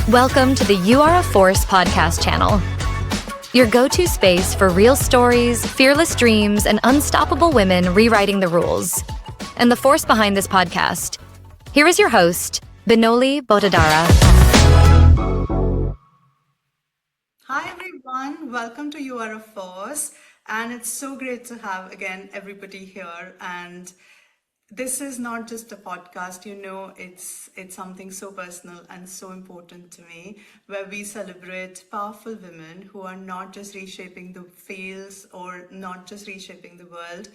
Welcome to the You Are a Force podcast channel, your go-to space for real stories, fearless dreams, and unstoppable women rewriting the rules. And the force behind this podcast. Here is your host, Binoli, Botadara. Hi everyone, welcome to You Are a Force, and it's so great to have again everybody here. And this is not just a podcast, it's something so personal and so important to me, where we celebrate powerful women who are not just reshaping the fields or not just reshaping the world,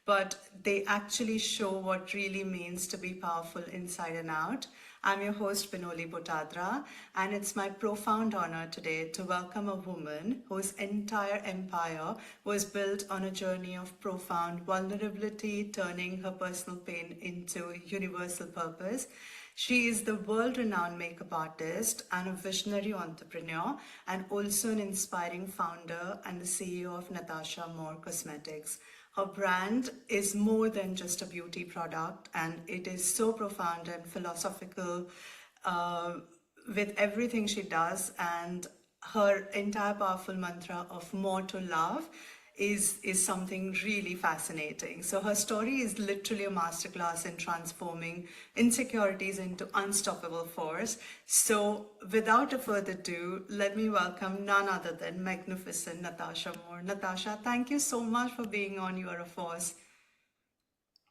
but they actually show what really means to be powerful inside and out. I'm your host, Binoli Botadara, and it's my profound honor today to welcome a woman whose entire empire was built on a journey of profound vulnerability, turning her personal pain into universal purpose. She is the world-renowned makeup artist and a visionary entrepreneur, and also an inspiring founder and the CEO of Natasha Moor Cosmetics. Her brand is more than just a beauty product, and it is so profound and philosophical with everything she does. And her entire powerful mantra of more to love is something really fascinating. So her story is literally a masterclass in transforming insecurities into unstoppable force. So without a further ado, let me welcome none other than magnificent Natasha Moor. Natasha, thank you so much for being on You Are a Force.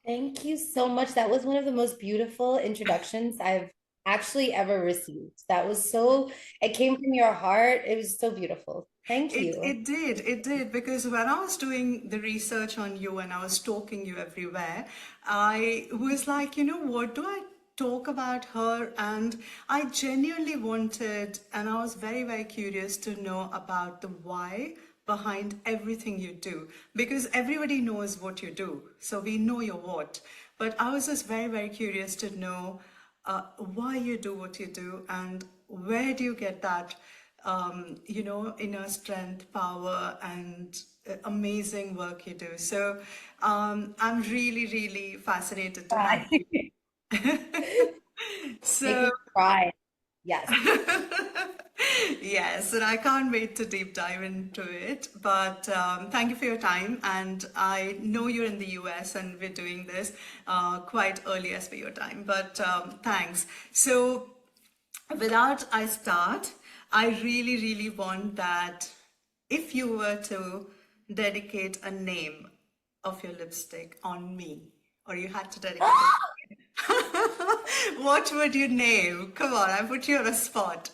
Thank you so much. That was one of the most beautiful introductions I've actually ever received. It came from your heart. It was so beautiful. Thank It, you. it did, it did, because when I was doing the research on you and I was stalking you everywhere, I was like, what do I talk about her? And I genuinely wanted, and I was very, very curious to know about the why behind everything you do, because everybody knows what you do. So we know your what. But I was just very, very curious to know why you do what you do and where do you get that inner strength, power, and amazing work you do. So I'm really, really fascinated to have Cry. you. Make So me cry. Yes. yes, and I can't wait to deep dive into it. But thank you for your time. And I know you're in the US and we're doing this quite early as per your time. But thanks. So without I start, I really, really want that if you were to dedicate a name of your lipstick on me, or you had to dedicate it, what would you name? Come on, I put you on a spot.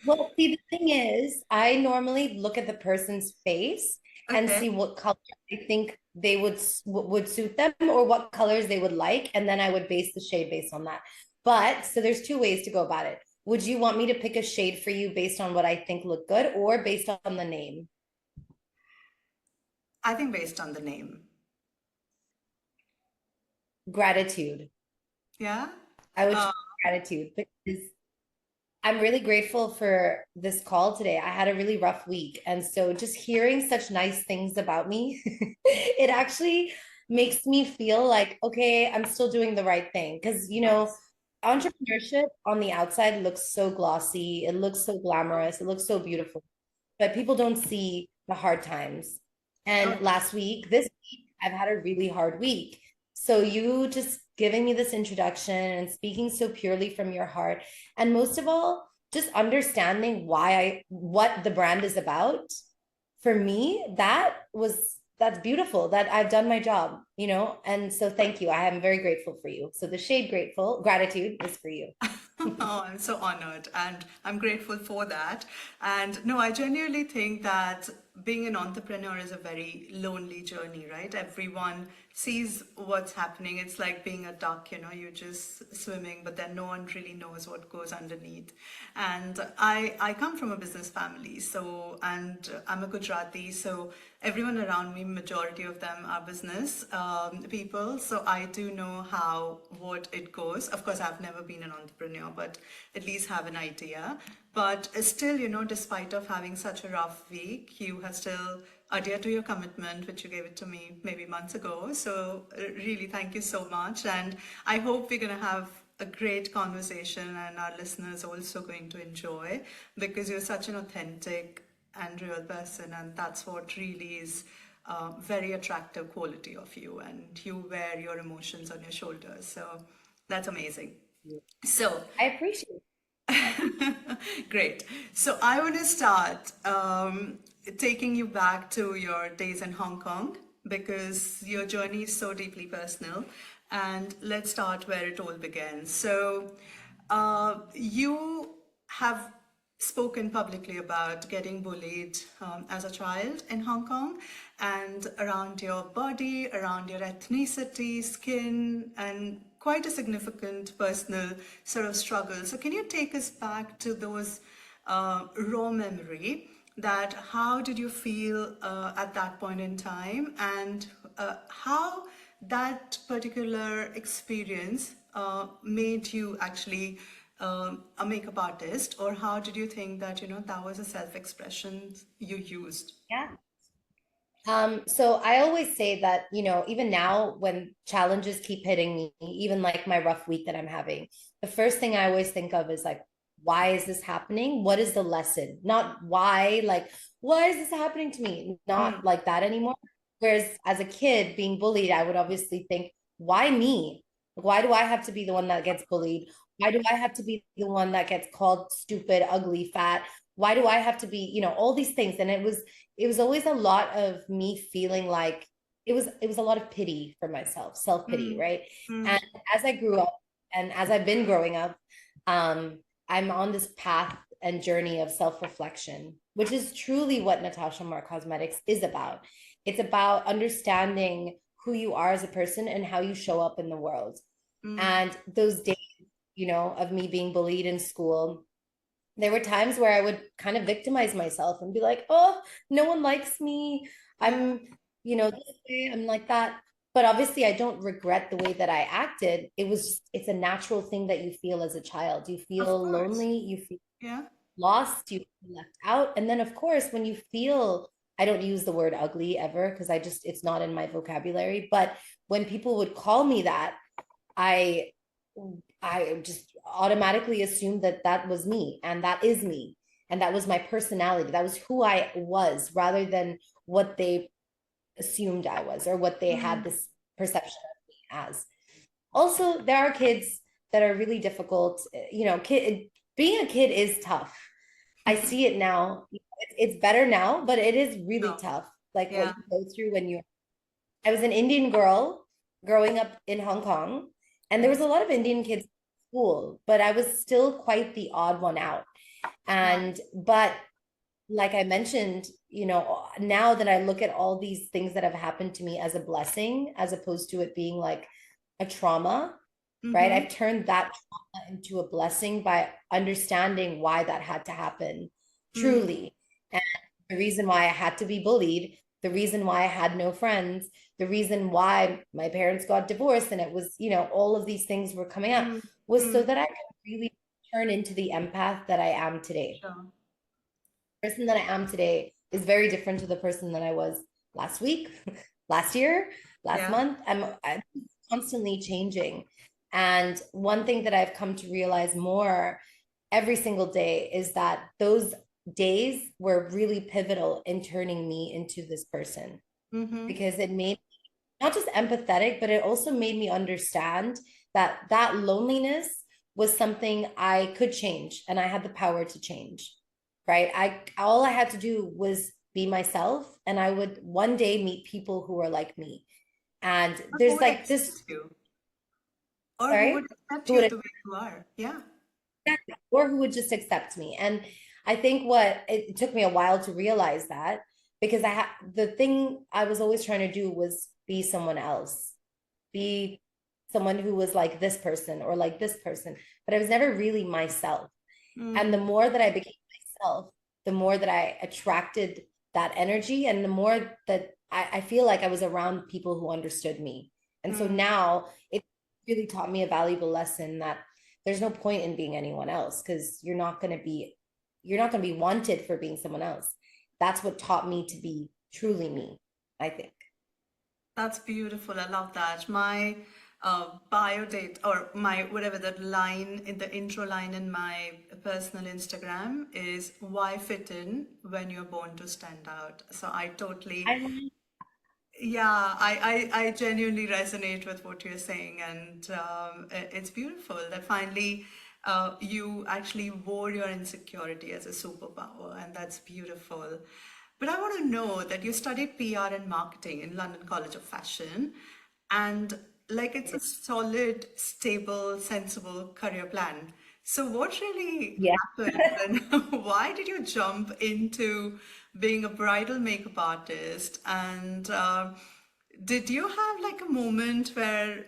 Well, see, the thing is, I normally look at the person's face and Okay. see what color I think they would suit them or what colors they would like, and then I would base the shade based on that. But so there's two ways to go about it. Would you want me to pick a shade for you based on what I think look good or based on the name? I think based on the name. Gratitude. Yeah? I would choose Uh, gratitude because I'm really grateful for this call today. I had a really rough week. And so just hearing such nice things about me, it actually makes me feel like, okay, I'm still doing the right thing. Because, yes. entrepreneurship on the outside looks so glossy, it looks so glamorous, it looks so beautiful, but people don't see the hard times. Oh, And this week, I've had a really hard week. So you just giving me this introduction and speaking so purely from your heart, and most of all, just understanding what the brand is about. For me, that's beautiful that I've done my job, And so thank you. I am very grateful for you. So the shade gratitude is for you. oh, I'm so honored and I'm grateful for that. And no, I genuinely think that being an entrepreneur is a very lonely journey, right? Everyone sees what's happening. It's like being a duck, you're just swimming, but then no one really knows what goes underneath. And I come from a business family, and I'm a Gujarati, so everyone around me, majority of them are business people. So I do know what it goes. Of course, I've never been an entrepreneur, but at least have an idea. But still, despite of having such a rough week, you have still adhere to your commitment, which you gave it to me maybe months ago. So really, thank you so much. And I hope we're going to have a great conversation, and our listeners also going to enjoy, because you're such an authentic and real person, and that's what really is very attractive quality of you. And you wear your emotions on your shoulders, so that's amazing. So I appreciate great. So I want to start taking you back to your days in Hong Kong, because your journey is so deeply personal. And let's start where it all began. So you have spoken publicly about getting bullied as a child in Hong Kong, and around your body, around your ethnicity, skin, and quite a significant personal sort of struggle. So can you take us back to those raw memory, that how did you feel at that point in time, and how that particular experience made you actually a makeup artist, or how did you think that, that was a self-expression you used? yeah. So I always say that, even now when challenges keep hitting me, even like my rough week that I'm having, the first thing I always think of is like, why is this happening? What is the lesson? Not why, like, why is this happening to me? Not like that anymore. Whereas as a kid being bullied, I would obviously think, why me? Why do I have to be the one that gets bullied? Why do I have to be the one that gets called stupid, ugly, fat? Why do I have to be, all these things? And it was always a lot of me feeling like it was a lot of pity for myself, self-pity, right? And as I grew up and as I've been growing up, I'm on this path and journey of self-reflection, which is truly what Natasha Moor Cosmetics is about. It's about understanding who you are as a person and how you show up in the world. And those days, of me being bullied in school, there were times where I would kind of victimize myself and be like, oh, no one likes me. I'm, this way, I'm like that. But obviously, I don't regret the way that I acted. It's a natural thing that you feel as a child. You Of feel course. lonely, you feel Yeah. lost, you feel left out. And then, of course, when you feel, I don't use the word ugly ever because it's not in my vocabulary. But when people would call me that, I I just automatically assumed that that was me and that is me and that was my personality. That was who I was rather than what they assumed I was or what they had this perception of me as. Also, there are kids that are really difficult. Being a kid is tough. I see it now. It's better now, but it is really Sure. tough. Like what Yeah. you go through I was an Indian girl growing up in Hong Kong, and there was a Yes. lot of Indian kids in school, but I was still quite the odd one out. Right. But like I mentioned, now that I look at all these things that have happened to me as a blessing, as opposed to it being like a trauma, right? I've turned that trauma into a blessing by understanding why that had to happen, truly. And the reason why I had to be bullied, the reason why I had no friends, the reason why my parents got divorced, and it was, all of these things were coming up, was so that I could really turn into the empath that I am today. Sure. The person that I am today is very different to the person that I was last week, last year, last Yeah. month. I'm constantly changing. And one thing that I've come to realize more every single day is that those days were really pivotal in turning me into this person, because it made me not just empathetic, but it also made me understand that that loneliness was something I could change and I had the power to change, right? All I had to do was be myself, and I would one day meet people who were like me. And Or who there's would like accept this, you, or who would sorry, accept who you would the way you are. Yeah. or who would just accept me. And I think what it took me a while to realize that, because the thing I was always trying to do was be someone else, be someone who was like this person or like this person, but I was never really myself. And the more that I became myself, the more that I attracted that energy, and the more that I feel like I was around people who understood me. And so now it really taught me a valuable lesson that there's no point in being anyone else, because you're not going to be wanted for being someone else. That's what taught me to be truly me, I think. That's beautiful. I love that. My bio date or my whatever that line in the intro line in my personal Instagram is why fit in when you're born to stand out. So I totally, I yeah, I genuinely resonate with what you're saying, and it's beautiful that finally you actually wore your insecurity as a superpower, and that's beautiful. But I want to know that you studied PR and marketing in London College of Fashion, and like it's a solid, stable, sensible career plan. So what really yeah. happened and why did you jump into being a bridal makeup artist? And did you have like a moment where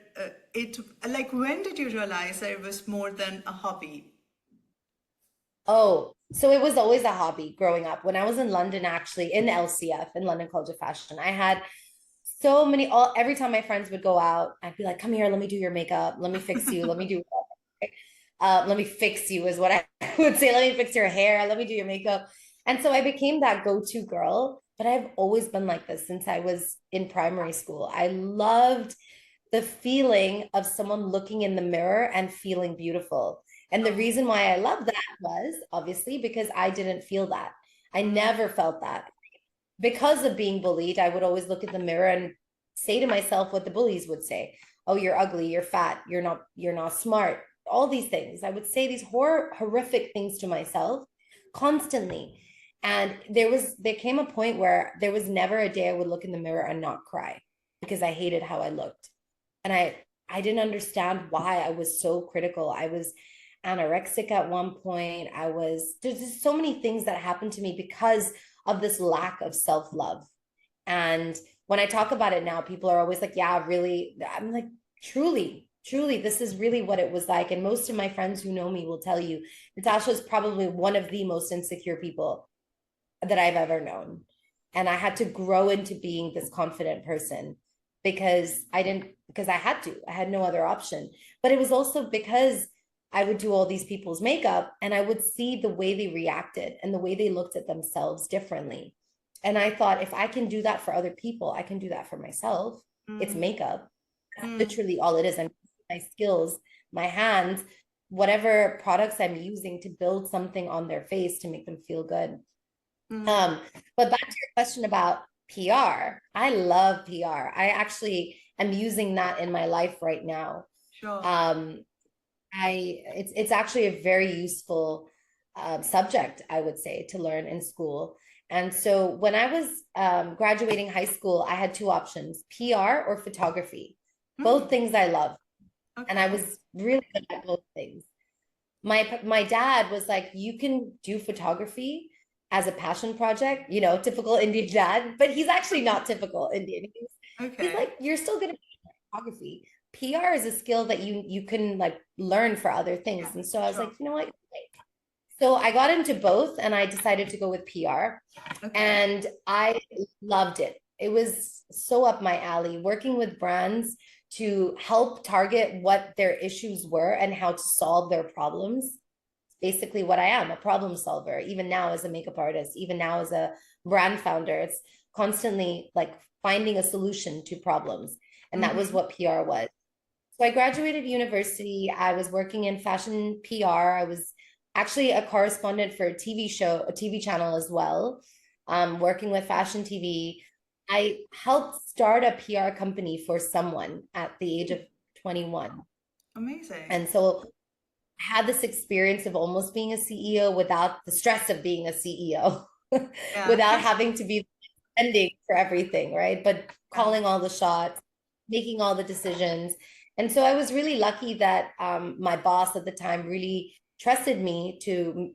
like when did you realize that it was more than a hobby? Oh, so it was always a hobby growing up. When I was in London, actually, in LCF, in London College of Fashion, I had so many, every time my friends would go out, I'd be like, come here, let me do your makeup. Let me fix you. Let me do, let me fix you is what I would say. Let me fix your hair. Let me do your makeup. And so I became that go-to girl, but I've always been like this since I was in primary school. I loved the feeling of someone looking in the mirror and feeling beautiful. And the Oh, reason why I love that was obviously because I didn't feel that. I mm, never felt that. Because of being bullied, I would always look at the mirror and say to myself what the bullies would say. Oh, you're ugly, you're fat, you're not smart. All these things. I would say these horrific things to myself constantly. And there came a point where there was never a day I would look in the mirror and not cry because I hated how I looked. And I didn't understand why I was so critical. I was anorexic at one point. There's just so many things that happened to me because of this lack of self-love. And when I talk about it now, people are always like, yeah, really. I'm like, truly, this is really what it was like. And most of my friends who know me will tell you, Natasha is probably one of the most insecure people that I've ever known. And I had to grow into being this confident person because I had to. I had no other option. But it was also because I would do all these people's makeup and I would see the way they reacted and the way they looked at themselves differently. And I thought, if I can do that for other people, I can do that for myself. It's mm, makeup. That's mm, literally all it is. I'm using my skills, my hands, whatever products I'm using to build something on their face to make them feel good. mm. Um, but back to your question about PR, I love PR. I actually am using that in my life right now. Sure. Um, it's actually a very useful subject, I would say, to learn in school. And so when I was graduating high school, I had two options, PR or photography, both Mm, things I love. And I okay. was really good at both things. My dad was like, you can do photography as a passion project, typical Indian dad, but he's actually not typical Indian. He's Okay. like, you're still gonna be photography. PR is a skill that you can like learn for other Yeah, things. And so I was sure. like, you know what? So I got into both and I decided to go with PR Okay. and I loved it. It was so up my alley, working with brands to help target what their issues were and how to solve their problems. Basically what I am, a problem solver, even now as a makeup artist, even now as a brand founder. It's constantly like finding a solution to problems. And that was Mm-hmm. what PR was. So I graduated university. I was working in fashion PR. I was actually a correspondent for a TV show, a TV channel as well, working with fashion TV. I helped start a PR company for someone at the age of 21. Amazing. And so I had this experience of almost being a CEO without the stress of being a CEO, Yeah. without having to be spending for everything, right? But Yeah. calling all the shots, making all the decisions. And so I was really lucky that my boss at the time really trusted me to,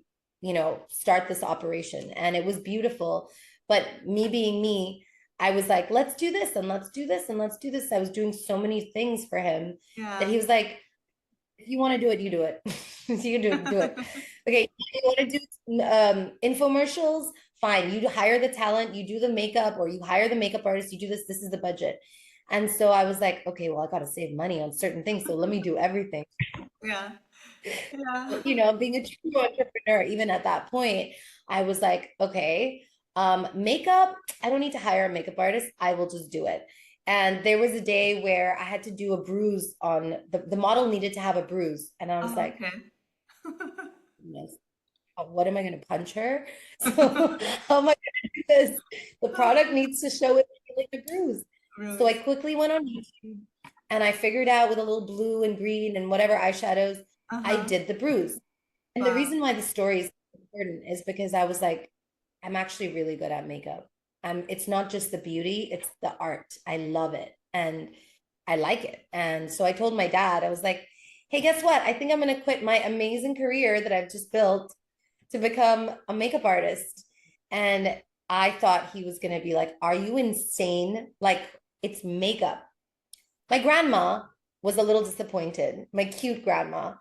start this operation. And it was beautiful. But me being me, I was like, let's do this and let's do this and let's do this. I was doing so many things for him that Yeah. he was like, if you want to do it, you do it. You do it. Okay, you want to do infomercials? Fine. You hire the talent, you do the makeup, or you hire the makeup artist, you do this. This is the budget. And so I was like, okay, well, I got to save money on certain things. So let me do everything. Yeah. Yeah. Being a true entrepreneur, even at that point, I was like, okay, makeup, I don't need to hire a makeup artist. I will just do it. And there was a day where I had to do a bruise on the model needed to have a bruise. And I was Oh, like, okay. yes, what am I going to punch her? So how am I going to do this? The product needs to show it like a bruise. So I Rose. quickly went on YouTube and I figured out with a little blue and green and whatever eyeshadows, I Uh-huh. did the bruise. And the Wow. reason why the story is important is because I was like, I'm actually really good at makeup. It's not just the beauty, it's the art. I love it and I like it. And so I told my dad, I was like, hey, guess what? I think I'm going to quit my amazing career that I've just built to become a makeup artist. And I thought he was going to be like, are you insane? Like, it's makeup. My grandma was a little disappointed. My cute grandma,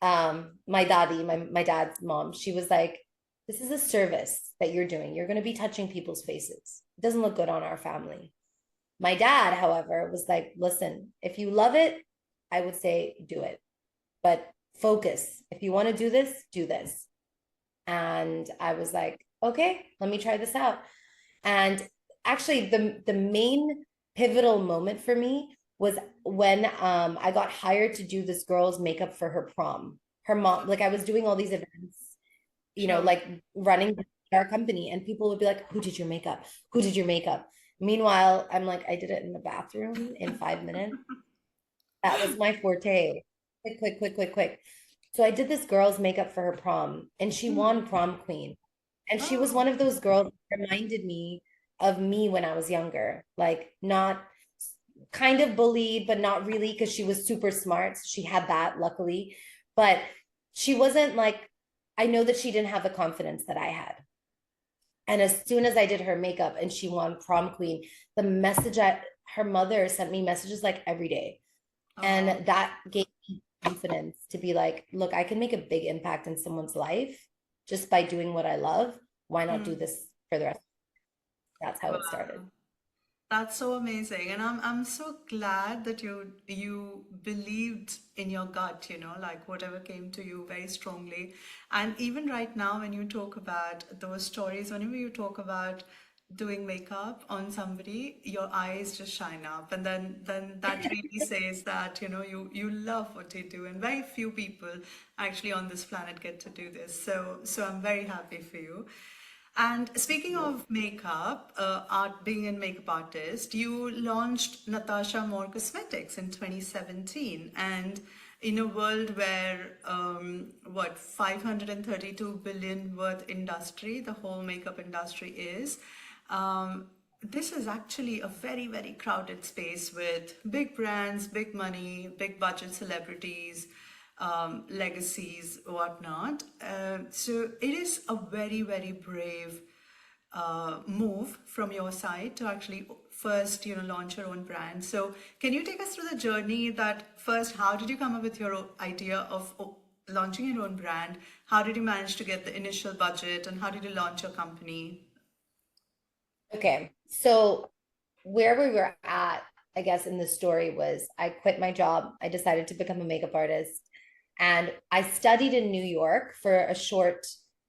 my daddy, my dad's mom, she was like, this is a service that you're doing. You're going to be touching people's faces. It doesn't look good on our family. My dad, however, was like, listen, if you love it, I would say do it. But focus. If you want to do this, do this. And I was like, okay, let me try this out. And actually, the main pivotal moment for me was when I got hired to do this girl's makeup for her prom. Her mom, like I was doing all these events, Sure. like running our company, and people would be like, "Who did your makeup? Who did your makeup?" Meanwhile, I'm like, I did it in the bathroom in 5 minutes. That was my forte. Quick, quick, quick, quick, quick. So I did this girl's makeup for her prom, and she Hmm. won prom queen. And she was Oh, one of those girls that reminded me of me when I was younger, like not kind of bullied, but not really because she was super smart. So she had that, luckily. But she wasn't like, I know that she didn't have the confidence that I had. And as soon as I did her makeup and she won prom queen, her mother sent me messages like every day. oh, And that gave me confidence to be like, look, I can make a big impact in someone's life just by doing what I love. Why not do hmm. this for the rest? That's how it started. Wow. That's so amazing. And I'm so glad that you believed in your gut, like whatever came to you very strongly. And even right now when you talk about those stories, whenever you talk about doing makeup on somebody, your eyes just shine up. And then that really says that, you love what you do. And very few people actually on this planet get to do this. So I'm very happy for you. And speaking of makeup, art, being a makeup artist, you launched Natasha Moor Cosmetics in 2017. And in a world where, 532 billion worth industry, the whole makeup industry is, this is actually a very, very crowded space with big brands, big money, big budget celebrities, legacies, whatnot. So it is a very, very brave move from your side to actually first, launch your own brand. So can you take us through the journey that first, how did you come up with your idea of launching your own brand? How did you manage to get the initial budget and how did you launch your company? Okay. So where we were at, I guess, in the story was I quit my job. I decided to become a makeup artist. And I studied in New York for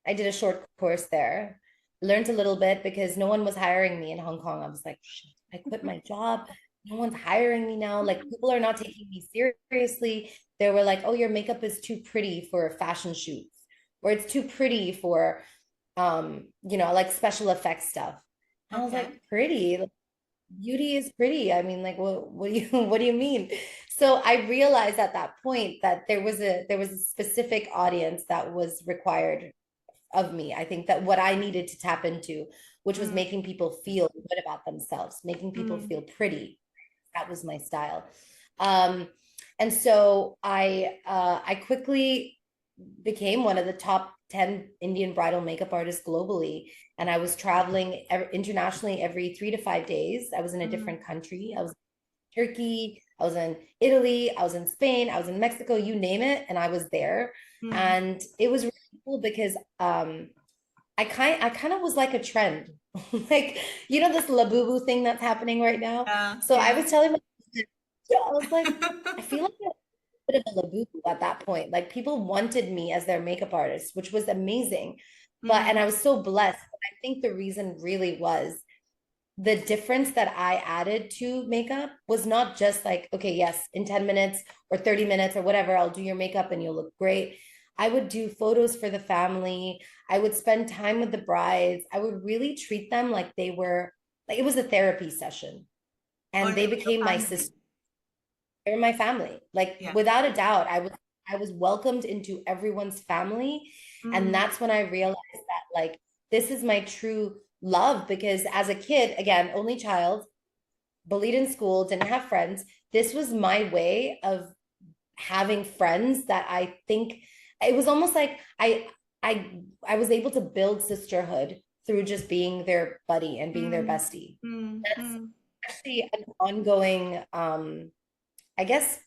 I did a short course there, learned a little bit because no one was hiring me in Hong Kong. I was like, shit, I quit my job. No one's hiring me now. Like, people are not taking me seriously. They were like, oh, your makeup is too pretty for fashion shoots, or it's too pretty for, like special effects stuff. And I was Okay. like, pretty? Like, beauty is pretty. I mean, like, what do you what do you mean? So I realized at that point that there was a specific audience that was required of me. I think that what I needed to tap into, which was Mm, making people feel good about themselves, making people mm, feel pretty. That was my style. Um, and so I quickly became one of the top 10 Indian bridal makeup artists globally. And I was traveling internationally every 3 to 5 days. I was in a mm, different country. I was in Turkey, I was in Italy, I was in Spain, I was in Mexico, you name it, and I was there. mm. And it was really cool because I kind of was like a trend. Like, this labubu thing that's happening right now. Yeah, So I yeah. was telling my I was like, I feel like bit of a labubu at that point. Like, people wanted me as their makeup artist, which was amazing. And Mm, I was so blessed. But I think the reason really was the difference that I added to makeup was not just like, okay, yes, in 10 minutes or 30 minutes or whatever, I'll do your makeup and you'll look great. I would do photos for the family. I would spend time with the brides. I would really treat them like they were, like it was a therapy session. Or And they your became my family. sister. They're my family. Like Yeah. without a doubt, I was welcomed into everyone's family. And Mm. that's when I realized that like this is my true love, because as a kid, again, only child, bullied in school, didn't have friends. This was my way of having friends that I think it was almost like I was able to build sisterhood through just being their buddy and being their Mm. bestie. Mm. That's Mm. actually an ongoing I guess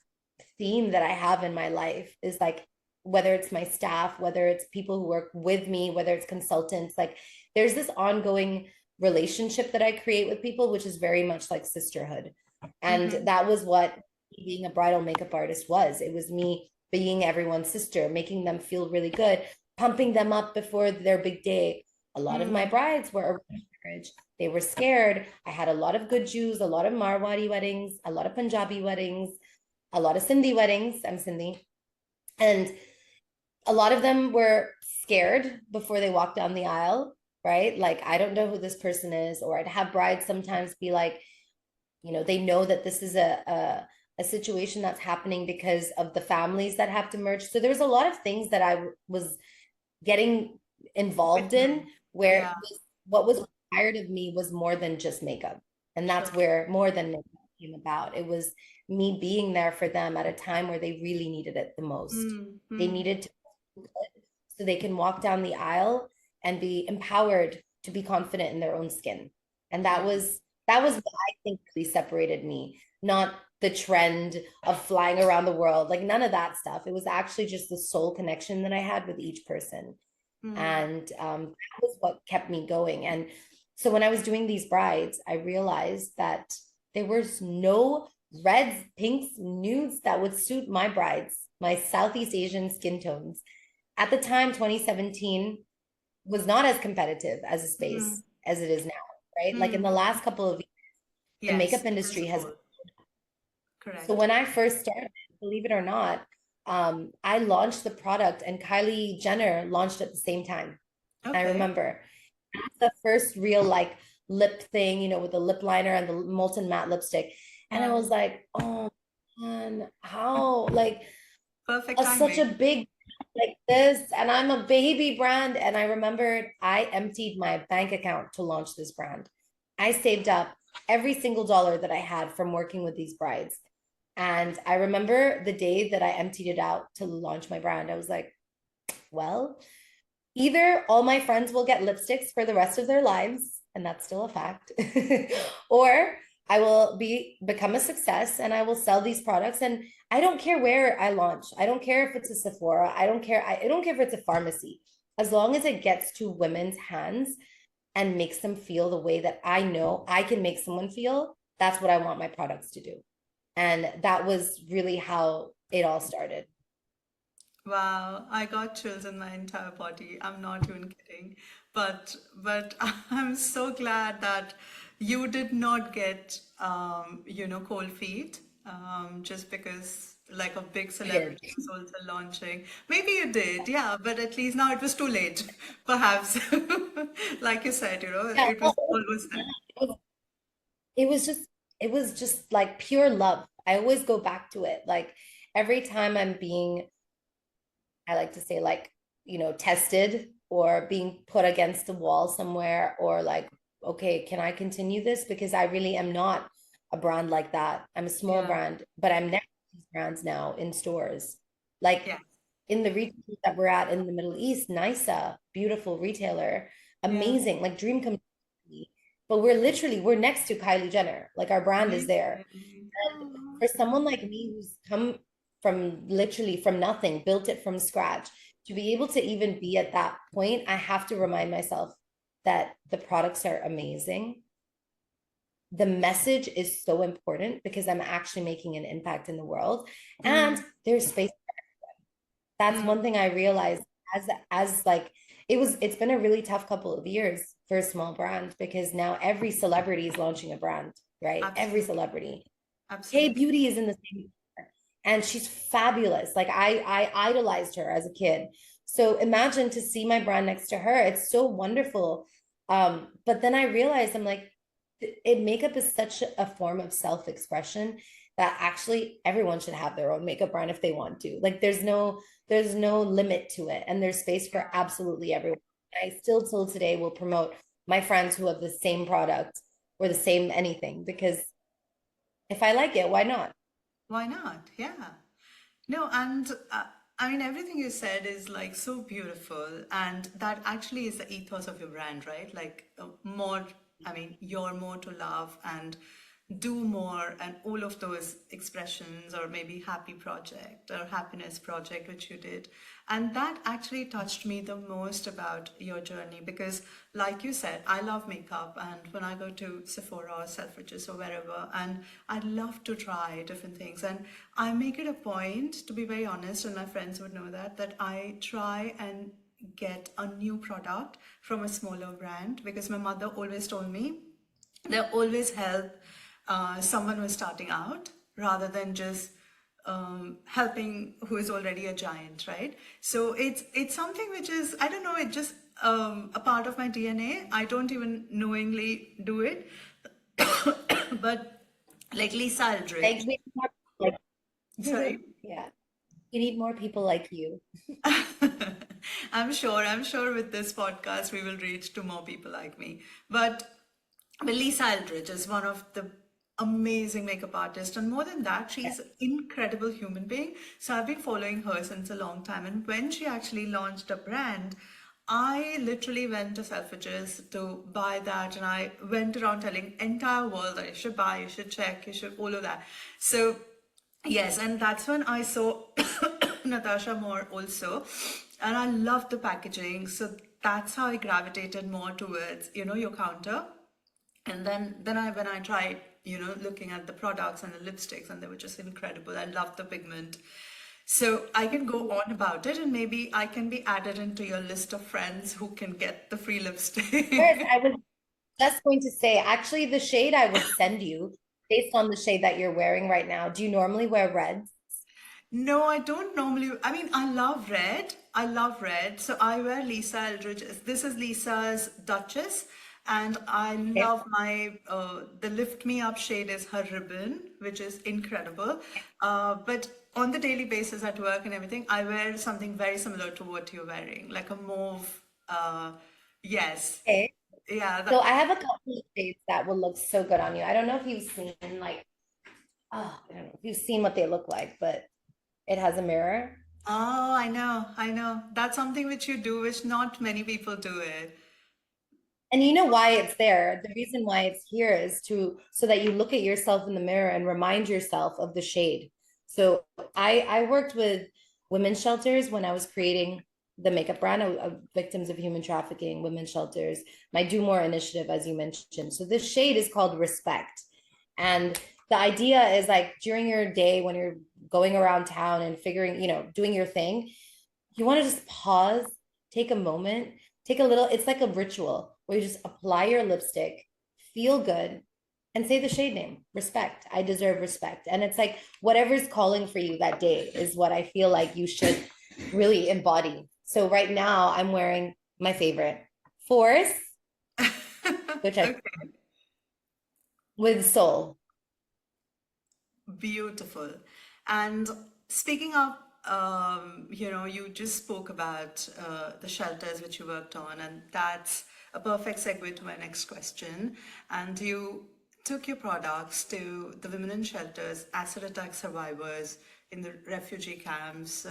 theme that I have in my life is like whether it's my staff, whether it's people who work with me, whether it's consultants, like there's this ongoing relationship that I create with people, which is very much like sisterhood. And Mhm. that was what being a bridal makeup artist was. It was me being everyone's sister, making them feel really good, pumping them up before their big day. A lot of my Mm. brides were arranged marriage. They were scared. I had a lot of good Jews, a lot of Marwadi weddings, a lot of Punjabi weddings, a lot of Sindhi weddings. I'm Sindhi. And a lot of them were scared before they walked down the aisle, right? Like, I don't know who this person is. Or I'd have brides sometimes be like, they know that this is a situation that's happening because of the families that have to merge. So there's a lot of things that I was getting involved in Witness. where Yeah. what was required of me was more than just makeup. And that's Sure. where more than makeup came about. It was me being there for them at a time where they really needed it the most. Mm. They Mm. needed to so they can walk down the aisle and be empowered to be confident in their own skin. And Yeah. that was what I think really separated me, not the trend of flying around the world, like none of that stuff. It was actually just the soul connection that I had with each person. Mm. And that was what kept me going. And so when I was doing these brides, I realized that there was no reds, pinks, nudes that would suit my brides, my Southeast Asian skin tones. At the time, 2017 was not as competitive as a Mm. space as it is now, right? Like in the Mm. last couple of years, the Yes, makeup it has industry has. grown. So Correct. when I first started, believe it or not, I launched the product and Kylie Jenner launched at the same time. I Okay. remember the first real like lip thing, with the lip liner and the molten matte lipstick. And I Yeah. was like, oh man, how like Perfect such a timing. big like this, and I'm a baby brand. And I remembered I emptied my bank account to launch this brand. I saved up every single dollar that I had from working with these brides. And I remember the day that I emptied it out to launch my brand, I was like, well, either all my friends will get lipsticks for the rest of their lives, and that's still a fact, or I will become a success and I will sell these products. And I don't care where I launch. I don't care if it's a Sephora. I don't care. I don't care if it's a pharmacy. As long as it gets to women's hands and makes them feel the way that I know I can make someone feel, that's what I want my products to do. And that was really how it all started. Wow, I got chills in my entire body. I'm not even kidding. But I'm so glad that you did not get cold feet just because like a big I did. celebrity is also launching. Maybe you did, yeah, but at least now it was too late, perhaps. Like you said, Yeah, it well, was always there. it was just it was just like pure love. I always go back to it. Like every time I'm being, I like to say like, tested or being put against a wall somewhere, or like, okay, can I continue this? Because I really am not a brand like that. I'm a small Yeah, brand, but I'm next to these brands now in stores. Like yeah, in the retail that we're at in the Middle East, NISA, beautiful retailer, yeah. amazing, like dream come true. But we're next to Kylie Jenner. Like our brand is there. Amazing. And Aw. for someone like me who's come from literally from nothing, built it from scratch, to be able to even be at that point, I have to remind myself that the products are amazing. The message is so important because I'm actually making an impact in the world, and Mm, there's space. That's mm, one thing I realized as like it's been a really tough couple of years for a small brand because now every celebrity is launching a brand, right? Every Absolutely. celebrity. Hey Absolutely. Beauty is in the same, and she's fabulous. Like I idolized her as a kid. So imagine to see my brand next to her. It's so wonderful. But then I realized I'm like, makeup is such a form of self-expression that actually everyone should have their own makeup brand if they want to. Like there's no limit to it, and there's space Yeah. for absolutely everyone. I still till today will promote my friends who have the same product or the same anything because if I like it, why not? Why not? Yeah. No, and I mean, everything you said is like so beautiful, and that actually is the ethos of your brand, right? Like more, I mean, you're more to love and do more, and all of those expressions, or maybe happy project or happiness project, which you did. And that actually touched me the most about your journey because, like you said, I love makeup, and when I go to Sephora or Selfridges or wherever, and I love to try different things, and I make it a point to be very honest, and my friends would know that I try and get a new product from a smaller brand because my mother always told me they always help someone who's starting out rather than just helping who is already a giant, right? So it's something which is, I don't know, it just a part of my DNA. I don't even knowingly do it, but like Lisa Like Aldrich. we need more like Sorry. yeah. We need more people like you. I'm sure with this podcast we will reach to more people like me. But Lisa Aldrich is one of the amazing makeup artists, and more than that, she's an incredible human being. So I've been following her since a long time. And when she actually launched a brand, I literally went to Selfridges to buy that, and I went around telling entire world that you should buy, you should check, you should all of that. So yes, and that's when I saw Natasha Moor also, and I loved the packaging. So that's how I gravitated more towards, your counter. And then when I tried, looking at the products and the lipsticks, and they were just incredible. I loved the pigment. So I can go on about it, and maybe I can be added into your list of friends who can get the free Whereas lipstick. I was just going to say, actually, the shade I would send you based on the shade that you're wearing right now. Do you normally wear reds? No, I don't normally. I mean, I love red. I love red. So I wear Lisa Eldridge. This is Lisa's Duchess. And I Okay. love the Lift Me Up shade is her ribbon, which is incredible. But on the daily basis at work and everything, I wear something very similar to what you're wearing, like a mauve. Yes. Okay. Yeah. So I have a couple of shades that will look so good on you. I don't know if you've seen like, oh, I don't know if you've seen what they look like, but it has a mirror. Oh, I know. I know. That's something which you do, which not many people do it. And you know why it's there? The reason why it's here is to so that you look at yourself in the mirror and remind yourself of the shade. So I worked with women's shelters when I was creating the makeup brand of victims of human trafficking, women's shelters, my Do More initiative, as you mentioned. So this shade is called Respect. And the idea is like during your day when you're going around town and figuring, doing your thing, you want to just pause, take a moment, take a little, it's like a ritual where you just apply your lipstick, feel good, and say the shade name, respect. I deserve respect. And it's like whatever's calling for you that day is what I feel like you should really embody. So right now I'm wearing my favorite, Force, which I Okay. with Soul. Beautiful. And speaking of, you just spoke about the shelters which you worked on, and that's a perfect segue to my next question. And you took your products to the women in shelters, acid attack survivors in the refugee camps,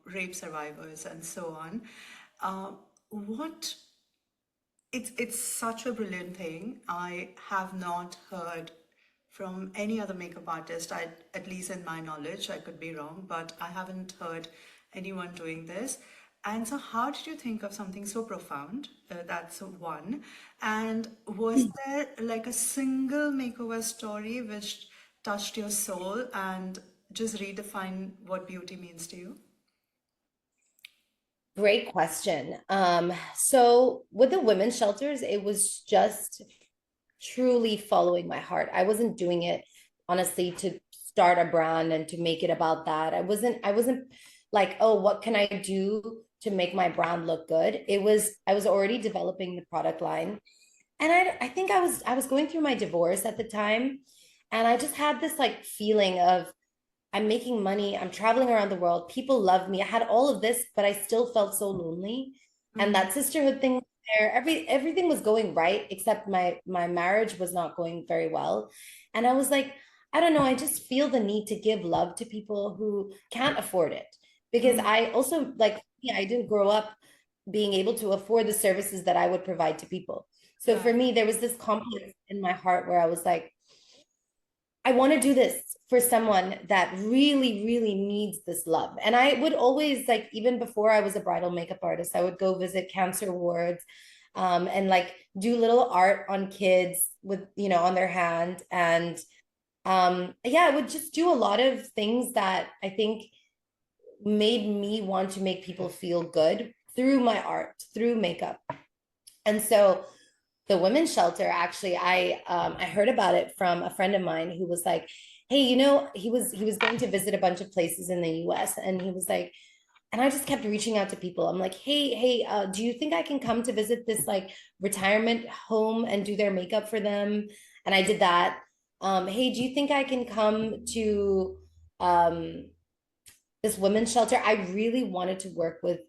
rape survivors, and so on. What it's such a brilliant thing. I have not heard from any other makeup artist, at least in my knowledge. I could be wrong, but I haven't heard anyone doing this. And so, how did you think of something so profound? That's one. And was there like a single makeover story which touched your soul and just redefined what beauty means to you? Great question. So with the women's shelters, it was just truly following my heart. I wasn't doing it honestly to start a brand and to make it about that. I wasn't like, oh, what can I do to make my brand look good? I was already developing the product line. And I think I was going through my divorce at the time. And I just had this like feeling of I'm making money, I'm traveling around the world, people love me. I had all of this, but I still felt so lonely. And Mm, that sisterhood thing was there, everything was going right, except my marriage was not going very well. And I was like, I don't know, I just feel the need to give love to people who can't afford it. Because mm, I also like, yeah, I didn't grow up being able to afford the services that I would provide to people. So for right. me, there was this complex in my heart where I was like, I want to do this for someone that really, really needs this love. And I would always, like, even before I was a bridal makeup artist, I would go visit cancer wards, and like do little art on kids with, on their hand. And yeah, I would just do a lot of things that I think made me want to make people feel good through my art, through makeup. And so the women's shelter, actually, I heard about it from a friend of mine who was like, hey, he was going to visit a bunch of places in the US, and he was like, and I just kept reaching out to people. I'm like, hey, do you think I can come to visit this like retirement home and do their makeup for them? And I did that. Hey, do you think I can come to um this women's shelter? I really wanted to work with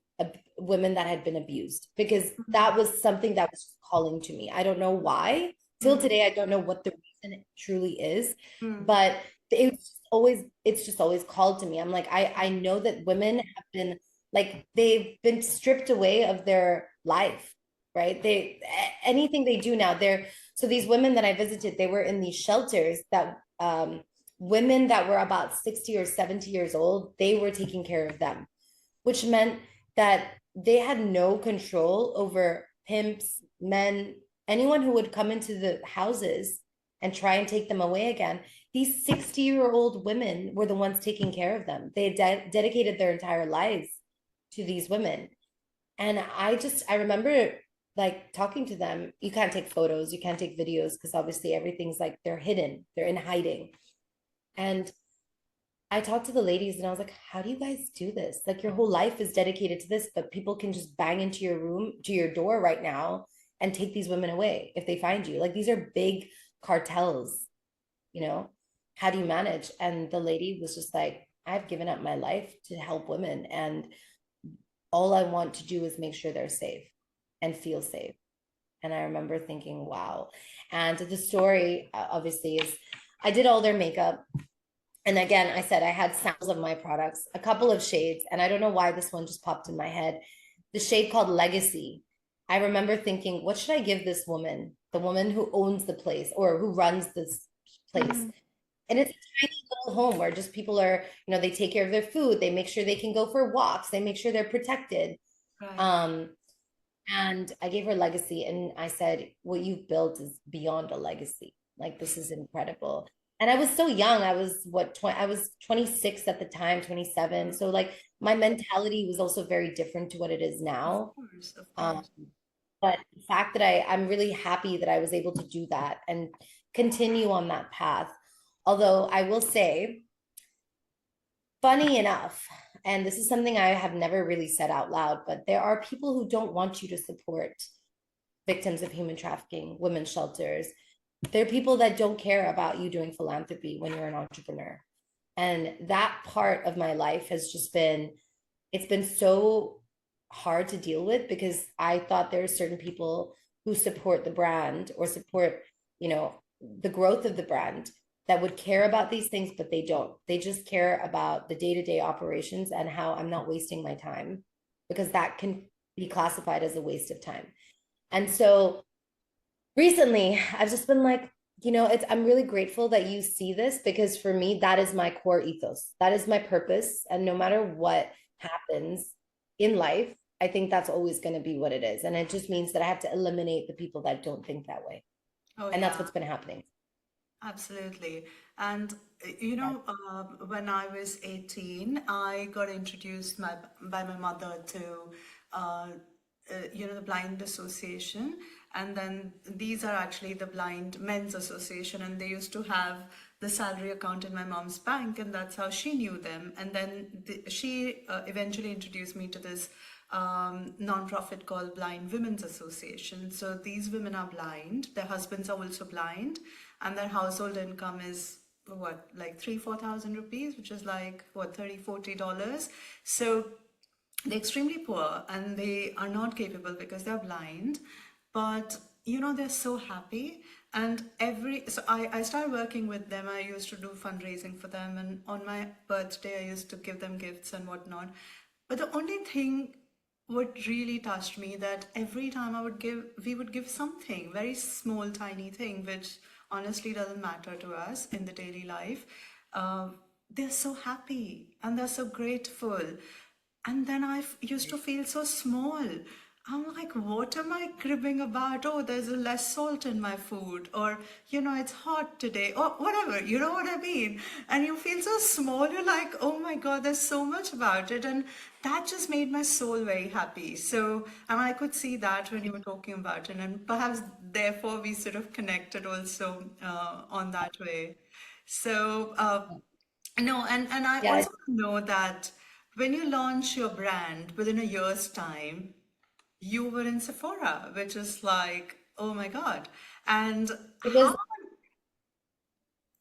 women that had been abused, because Mm, that was something that was calling to me. I don't know why. Till mm, today, I don't know what the reason it truly is, mm, but it's just always called to me. I'm like, I know that women have been like they've been stripped away of their life, right? Anything they do now, so these women that I visited, they were in these shelters that women that were about 60 or 70 years old, they were taking care of them, which meant that they had no control over pimps, men, anyone who would come into the houses and try and take them away again. These 60-year-old women were the ones taking care of them. They had dedicated their entire lives to these women. And I remember like talking to them. You can't take photos, you can't take videos, because obviously everything's like they're hidden, they're in hiding. And I talked to the ladies and I was like, how do you guys do this? Like your whole life is dedicated to this, but people can just bang into your room, to your door right now and take these women away if they find you. Like these are big cartels, you know? How do you manage? And the lady was just like, I've given up my life to help women, and all I want to do is make sure they're safe and feel safe. And I remember thinking, wow. And the story obviously is I did all their makeup. And again, I said I had samples of my products, a couple of shades, and I don't know why this one just popped in my head. The shade called Legacy. I remember thinking, what should I give this woman, the woman who owns the place or who runs this place? mm, And it's a tiny little home where just people are, they take care of their food, they make sure they can go for walks, they make sure they're protected. right. Um, and I gave her Legacy, and I said, what you've built is beyond a legacy. Like, this is incredible. And I was so young. I was what, 20, I was 26 at the time, 27. So like my mentality was also very different to what it is Of now. course, of Um, course. but the fact that I'm really happy that I was able to do that and continue on that path. Although I will say, funny enough, and this is something I have never really said out loud, but there are people who don't want you to support victims of human trafficking, women's shelters. There are people that don't care about you doing philanthropy when you're an entrepreneur. And that part of my life has just been, it's been so hard to deal with, because I thought there are certain people who support the brand or support, the growth of the brand, that would care about these things, but they don't. They just care about the day-to-day operations and how I'm not wasting my time, because that can be classified as a waste of time. And so recently, I've just been like, I'm really grateful that you see this, because for me, that is my core ethos. That is my purpose. And no matter what happens in life, I think that's always going to be what it is. And it just means that I have to eliminate the people that don't think that way. Oh, And that's yeah. what's been happening. Absolutely. And Yeah. when I was 18, I got introduced by my mother to the Blind Association, and then these are actually the Blind Men's Association, and they used to have the salary account in my mom's bank, and that's how she knew them. And then she eventually introduced me to this non-profit called Blind Women's Association. So these women are blind, their husbands are also blind, and their household income is what, like 3,000-4,000 rupees, which is like what, $30-40. So they're extremely poor and they are not capable because they're blind, but they're so happy. And so I started working with them. I used to do fundraising for them, and on my birthday I used to give them gifts and whatnot. But the only thing what really touched me, that every time we would give something very small, tiny thing, which honestly doesn't matter to us in the daily life. They're so happy and they're so grateful. And then I used to feel so small. I'm like, what am I cribbing about? Oh, there's a less salt in my food, or it's hot today, or whatever, you know what I mean? And you feel so small, you're like, oh my God, there's so much about it. And that just made my soul very happy. So, and I could see that when you were talking about it, and perhaps therefore we sort of connected also on that way. So, no, and I Yeah. also know that when you launch your brand within a year's time, you were in Sephora, which is like, oh my God. And It how, was,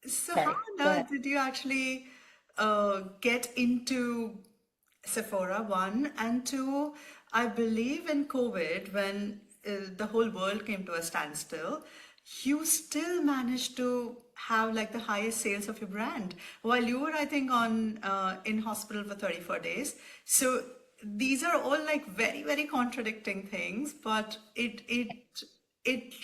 so how sorry, on go earth ahead. did you actually get into Sephora, one, and two, I believe in COVID, when the whole world came to a standstill, you still managed to have like the highest sales of your brand while you were, I think, on in hospital for 34 days. So these are all like very, very contradicting things, but it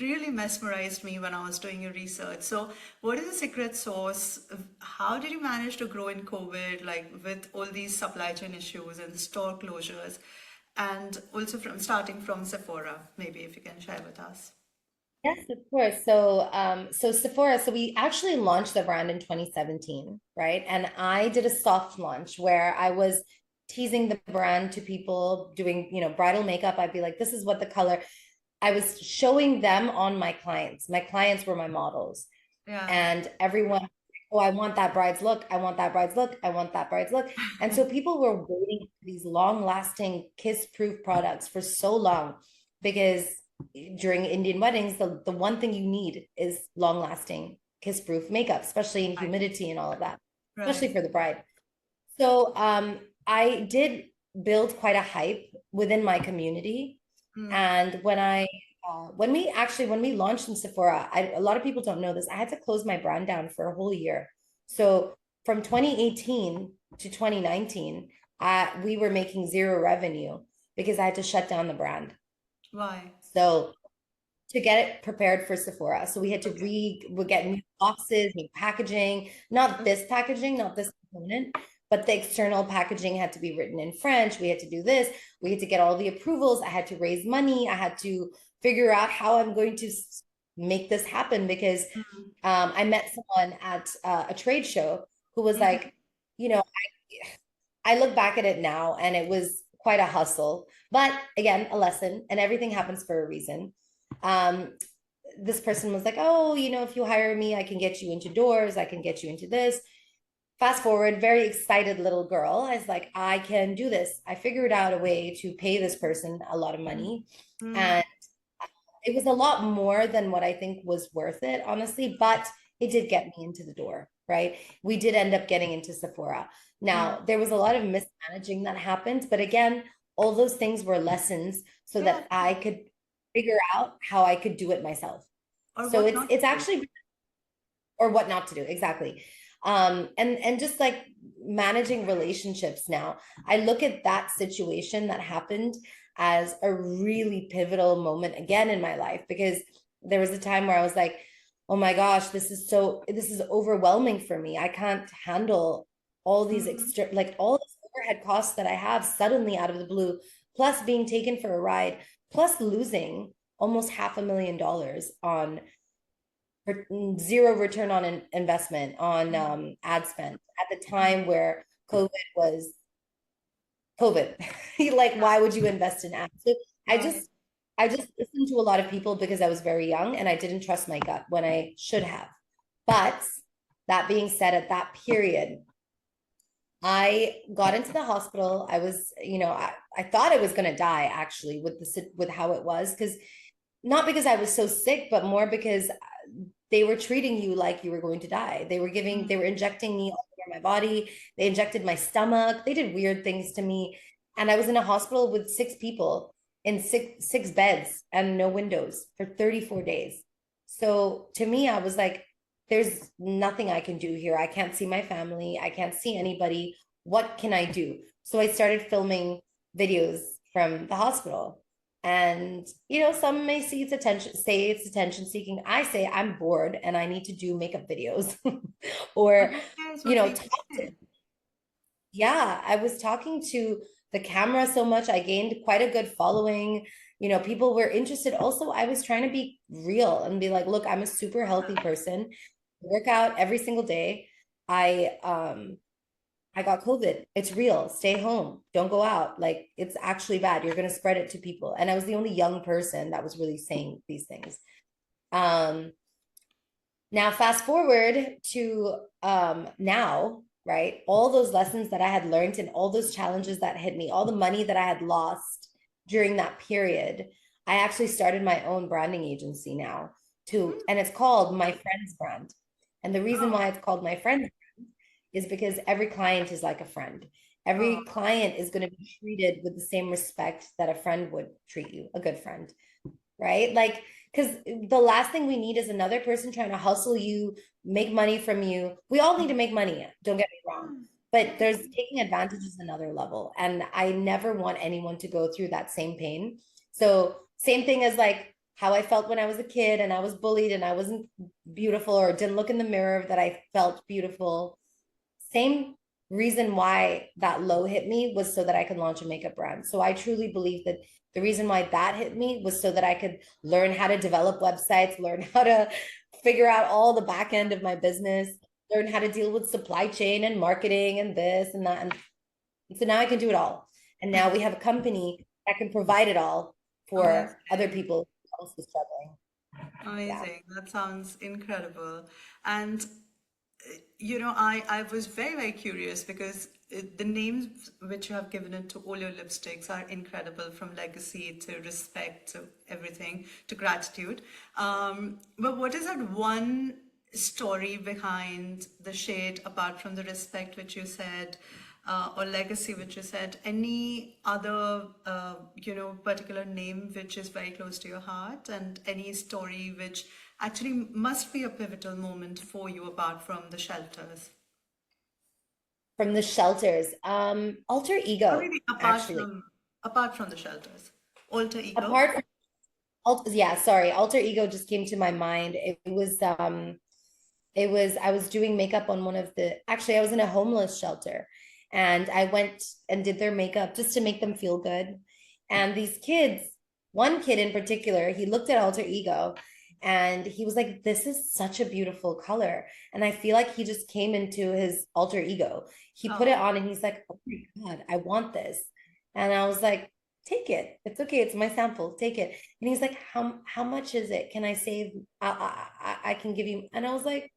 really mesmerized me when I was doing your research. So, what is the secret sauce? How did you manage to grow in COVID, like with all these supply chain issues and store closures, and also from starting from Sephora? Maybe if you can share with us. Yes, of course. So Sephora, so we actually launched the brand in 2017, right? And I did a soft launch where I was teasing the brand to people doing, bridal makeup. I'd be like, this is what the color. I was showing them on my clients. My clients were my models, Yeah. and everyone, oh, I want that bride's look. I want that bride's look. I want that bride's look. And so people were waiting for these long-lasting kiss-proof products for so long, because during Indian weddings, the one thing you need is long-lasting kiss-proof makeup, especially in Right. humidity and all of that, especially Right. for the bride. So I did build quite a hype within my community. Mm. And when we launched in Sephora, a lot of people don't know this. I had to close my brand down for a whole year. So from 2018 to 2019, we were making zero revenue because I had to shut down the brand. Why? So to get it prepared for Sephora. So we had to Okay. we get new boxes, new packaging, not this packaging, not this component, but the external packaging had to be written in French. We had to do this. We had to get all the approvals. I had to raise money. I had to figure out how I'm going to make this happen, because Mm. I met someone at a trade show who was Mhm. like, you know, I look back at it now and it was quite a hustle, but again, a lesson, and everything happens for a reason. Um, this person was like, oh, if you hire me, I can get you into doors, I can get you into this. Fast forward, very excited little girl. I was like, I can do this. I figured out a way to pay this person a lot of money. Mm. And it was a lot more than what I think was worth it, honestly, but it did get me into the door, right? We did end up getting into Sephora. Mm. Now, there was a lot of mismanaging that happened, but again, all those things were lessons so Yeah. that I could figure out how I could do it myself. Or So what it's not it's to do. actually, or what not to do, exactly. And just like managing relationships now, I look at that situation that happened as a really pivotal moment again in my life, because there was a time where I was like, oh my gosh, this is overwhelming for me. I can't handle all these Mhm. extra, like all this overhead costs that I have suddenly out of the blue, plus being taken for a ride, plus losing almost $500,000 on zero return on investment on ad spend at the time where COVID was COVID. Like, why would you invest in ads? So I Right. just I just listened to a lot of people because I was very young and I didn't trust my gut when I should have. But that being said, at that period, I got into the hospital. I was, I thought I was going to die actually with how it was, because not because I was so sick, but more because they were treating you like you were going to die. They were injecting me all over my body. They injected my stomach. They did weird things to me. And I was in a hospital with 6 people in six beds and no windows for 34 days. So to me, I was like, there's nothing I can do here. I can't see my family. I can't see anybody. What can I do? So I started filming videos from the hospital. And some may say it's attention seeking. I say I'm bored and I need to do makeup videos. But Or, that is you what know, people talk to, say. yeah, I was talking to the camera so much. I gained quite a good following. People were interested. Also, I was trying to be real and be like, look, I'm a super healthy person. Work out every single day. I got COVID. It's real. Stay home. Don't go out. Like, it's actually bad. You're going to spread it to people. And I was the only young person that was really saying these things. Um, Now fast forward to now, right? All those lessons that I had learned and all those challenges that hit me, all the money that I had lost during that period, I actually started my own branding agency now and it's called My Friends Brand. And the reason Oh, why it's called My Friends is because every client is like a friend. Every oh, client is going to be treated with the same respect that a friend would treat you, a good friend, right? Like, because the last thing we need is another person trying to hustle you, make money from you. We all need to make money, don't get me wrong. But there's taking advantage is another level. And I never want anyone to go through that same pain. So, same thing as like how I felt when I was a kid and I was bullied and I wasn't beautiful or didn't look in the mirror that I felt beautiful. Same reason why that low hit me was so that I could launch a makeup brand. So I truly believe that the reason why that hit me was so that I could learn how to develop websites, learn how to figure out all the back end of my business, learn how to deal with supply chain and marketing and this and that. And so now I can do it all. And now we have a company that can provide it all for other amazing. people also struggling. Yeah. Amazing. That sounds incredible. And I was very, very curious because the names which you have given it to all your lipsticks are incredible, from legacy to respect to everything to gratitude. But what is that one story behind the shade apart from the respect which you said, or legacy which you said? Any other, particular name which is very close to your heart, and any story which actually must be a pivotal moment for you apart from the shelters? From the shelters, alter Or ego, maybe actually. apart from the shelters. Alter ego? Apart yeah, sorry, alter ego just came to my mind. It was I was doing makeup on one of the actually I was in a homeless shelter and I went and did their makeup just to make them feel good. And these kids, one kid in particular, he looked at alter ego and he was like, this is such a beautiful color. And I feel like he just came into his alter ego. He put it Oh, on and he's like, oh my God, I want this. And I was like, take it. It's okay. It's my sample. Take it. And he's like, how much is it? Can I save? I can give you. And I was like,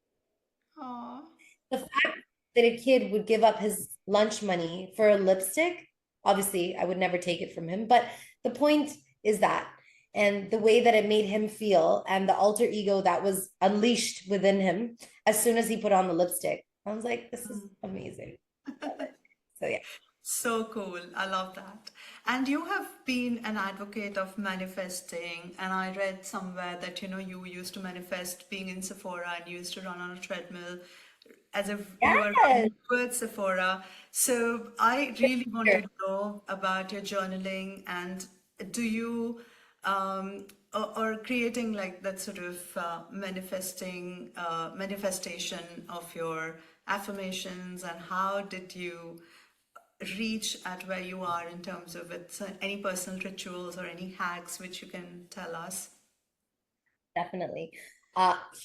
oh. the fact that a kid would give up his lunch money for a lipstick, obviously, I would never take it from him. But the point is that, and the way that it made him feel, and the alter ego that was unleashed within him as soon as he put on the lipstick, I was like, this is amazing. Love it. So, yeah. So cool. I love that. And you have been an advocate of manifesting. And I read somewhere that, you used to manifest being in Sephora and you used to run on a treadmill as if you are Yes. running towards Sephora. So I really want to know about your journaling, and do you, or creating like that sort of manifestation of your affirmations, and how did you reach at where you are in terms of it? So any personal rituals or any hacks which you can tell us? Definitely.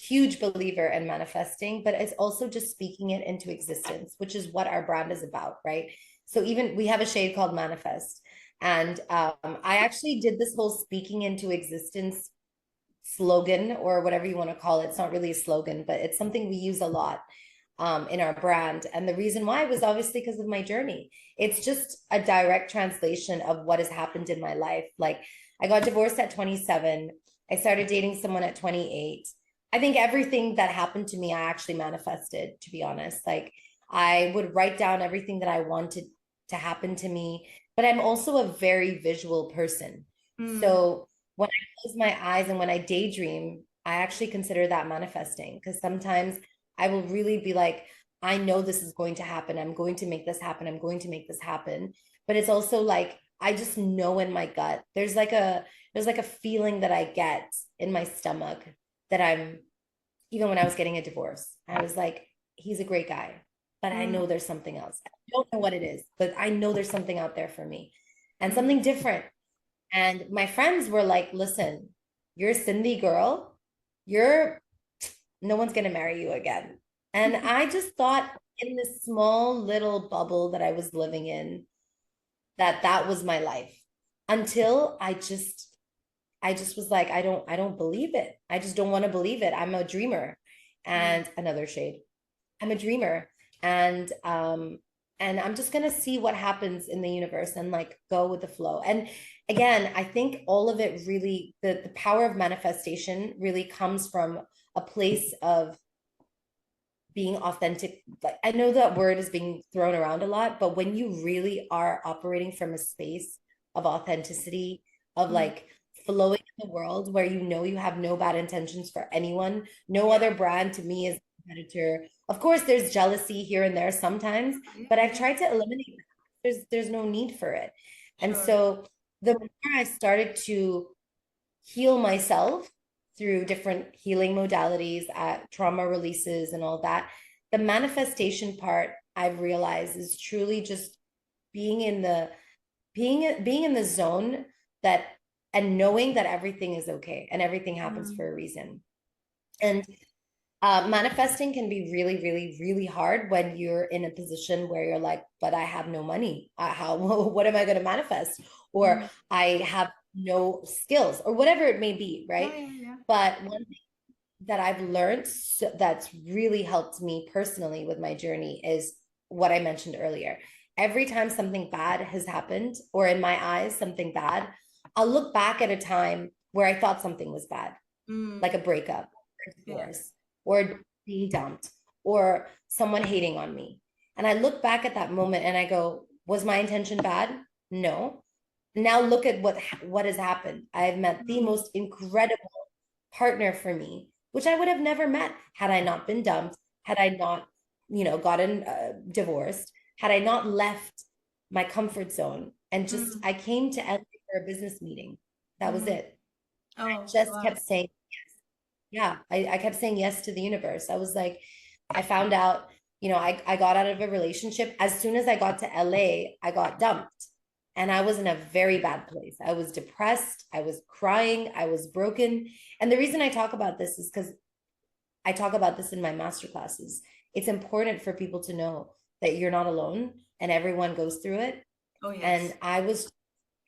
Huge believer in manifesting, but it's also just speaking it into existence, which is what our brand is about, right? So even we have a shade called Manifest. And I actually did this whole speaking into existence slogan, or whatever you want to call it. It's not really a slogan, but it's something we use a lot in our brand. And the reason why was obviously because of my journey. It's just a direct translation of what has happened in my life. Like, I got divorced at 27. I started dating someone at 28. I think everything that happened to me, I actually manifested, to be honest. Like, I would write down everything that I wanted to happen to me, but I'm also a very visual person. So when I close my eyes and when I daydream, I actually consider that manifesting, because sometimes I will really be like, I know this is going to happen. I'm going to make this happen. I'm going to make this happen. But it's also like, I just know in my gut, there's like a feeling that I get in my stomach that even when I was getting a divorce, I was like, he's a great guy, but I know there's something else. I don't know what it is, but I know there's something out there for me and something different. And my friends were like, listen, you're a Sindhi girl. No one's going to marry you again. And I just thought, in this small little bubble that I was living in, that was my life, until I just was like, I don't believe it. I just don't want to believe it. I'm a dreamer. And another shade. I'm a dreamer. And I'm just gonna see what happens in the universe and like go with the flow. And again, I think all of it really, the power of manifestation really comes from a place of being authentic. Like, I know that word is being thrown around a lot, but when you really are operating from a space of authenticity, of like flowing in the world, where you know you have no bad intentions for anyone, no other brand to me is a competitor. Of course, there's jealousy here and there sometimes, but I've tried to eliminate that. There's no need for it. And so the more I started to heal myself through different healing modalities, trauma releases and all that, the manifestation part, I've realized, is truly just being in the zone, that, and knowing that everything is okay and everything happens for a reason. And manifesting can be really, really, really hard when you're in a position where you're like, but I have no money. What am I going to manifest? Or I have no skills, or whatever it may be, right? But one thing that I've learned that's really helped me personally with my journey is what I mentioned earlier. Every time something bad has happened, or in my eyes, something bad, I'll look back at a time where I thought something was bad, like a breakup, or a divorce, or being dumped, or someone hating on me. And I look back at that moment and I go, was my intention bad? No. Now look at what has happened. I've met the most incredible partner for me, which I would have never met had I not been dumped, had I not, gotten divorced, had I not left my comfort zone. And just, I came to LA for a business meeting. That was it. I just kept saying yes. Yeah, I kept saying yes to the universe. I was like, I found out, I got out of a relationship. As soon as I got to LA, I got dumped. And I was in a very bad place. I was depressed. I was crying. I was broken. And the reason I talk about this is because I talk about this in my master classes. It's important for people to know that you're not alone and everyone goes through it. And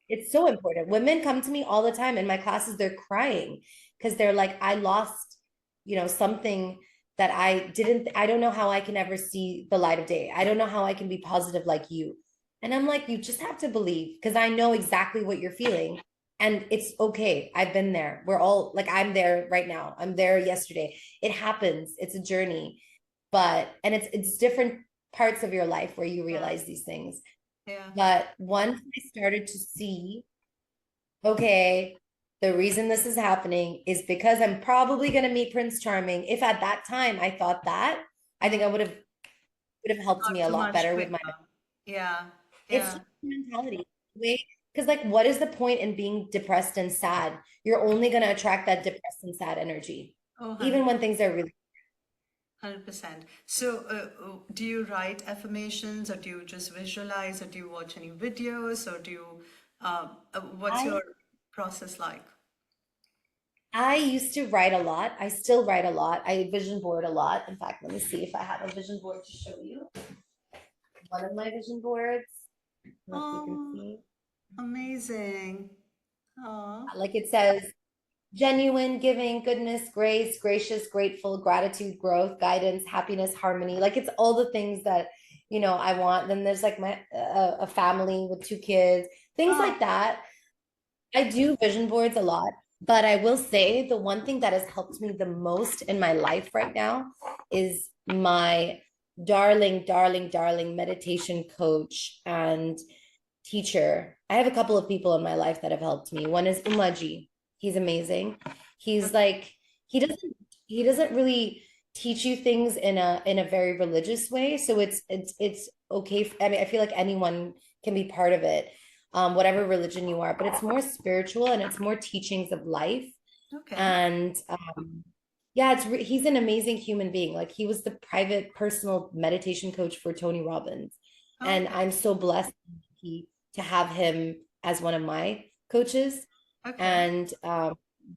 it's so important. Women come to me all the time in my classes. They're crying because they're like, I lost, something that I don't know how I can ever see the light of day. I don't know how I can be positive like you. And I'm like, you just have to believe, because I know exactly what you're feeling. And it's okay. I've been there. We're all like, I'm there right now. I'm there yesterday. It happens. It's a journey. And it's different parts of your life where you realize these things. But once I started to see, okay, the reason this is happening is because I'm probably going to meet Prince Charming. If at that time I thought that, I think would have helped me a lot better with my. It's just mentality. Because like, what is the point in being depressed and sad? You're only going to attract that depressed and sad energy, even when things are really. 100%. So, do you write affirmations, or do you just visualize, or do you watch any videos, or what's your process like? I used to write a lot. I still write a lot. I vision board a lot. In fact, let me see if I have a vision board to show you. One of my vision boards. I don't know if you can see. Amazing. Oh, Like it says, genuine, giving, goodness, grace, gracious, grateful, gratitude, growth, guidance, happiness, harmony. Like it's all the things that, I want. Then there's like my a family with 2 kids, things oh, like that. I do vision boards a lot, but I will say the one thing that has helped me the most in my life right now is my darling, darling, darling meditation coach and teacher. I have a couple of people in my life that have helped me. One is Umaji. He's amazing. He's like he doesn't he doesn't really teach you things in a very religious way. So it's okay. I mean, I feel like anyone can be part of it, whatever religion you are, but it's more spiritual and it's more teachings of life. okay. And yeah, he's an amazing human being. Like he was the private personal meditation coach for Tony Robbins. And Okay. I'm so blessed to have him as one of my coaches. Okay. And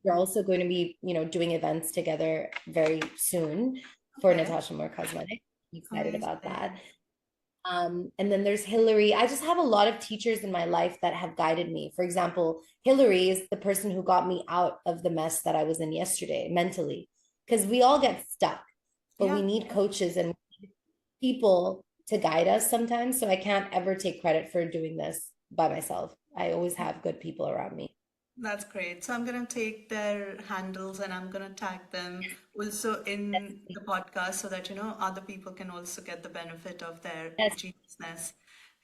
we're also going to be, doing events together very soon for Okay. Natasha Moor Cosmetics. I'm excited about that. Amazing. And then there's Hillary. I just have a lot of teachers in my life that have guided me. For example, Hillary is the person who got me out of the mess that I was in yesterday mentally, because we all get stuck, but Yeah. we need coaches and people to guide us sometimes. So I can't ever take credit for doing this by myself. I always have good people around me. That's great. So I'm going to take their handles and I'm going to tag them also in the podcast so that, other people can also get the benefit of their Yes, geniusness.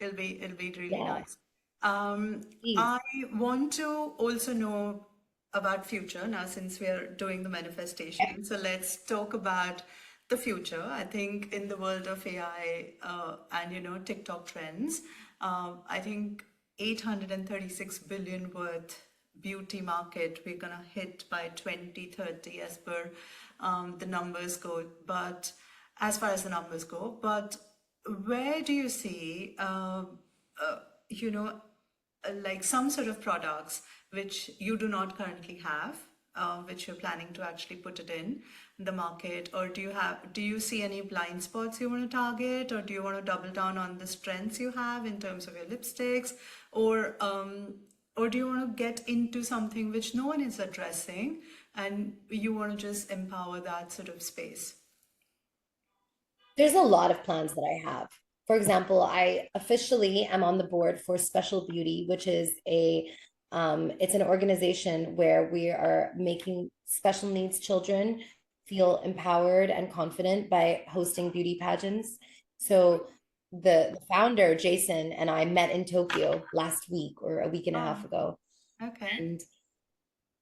It'll be really yeah, nice. Um, please. I want to also know about future now since we are doing the manifestation. So let's talk about the future. I think in the world of AI and TikTok trends, I think 836 billion worth beauty market we're gonna hit by 2030 as per the numbers go. But as far as the numbers go, but where do you see, uh, you know, like some sort of products which you do not currently have, which you're planning to actually put it in the market, or do you see any blind spots you want to target, or do you want to double down on the strengths you have in terms of your lipsticks, or do you want to get into something which no one is addressing and you want to just empower that sort of space? There's a lot of plans that I have. For example, I officially am on the board for Special Beauty, which is it's an organization where we are making special needs children feel empowered and confident by hosting beauty pageants. So the founder, Jason, and I met in Tokyo last week or a week and a Oh, half ago. okay. And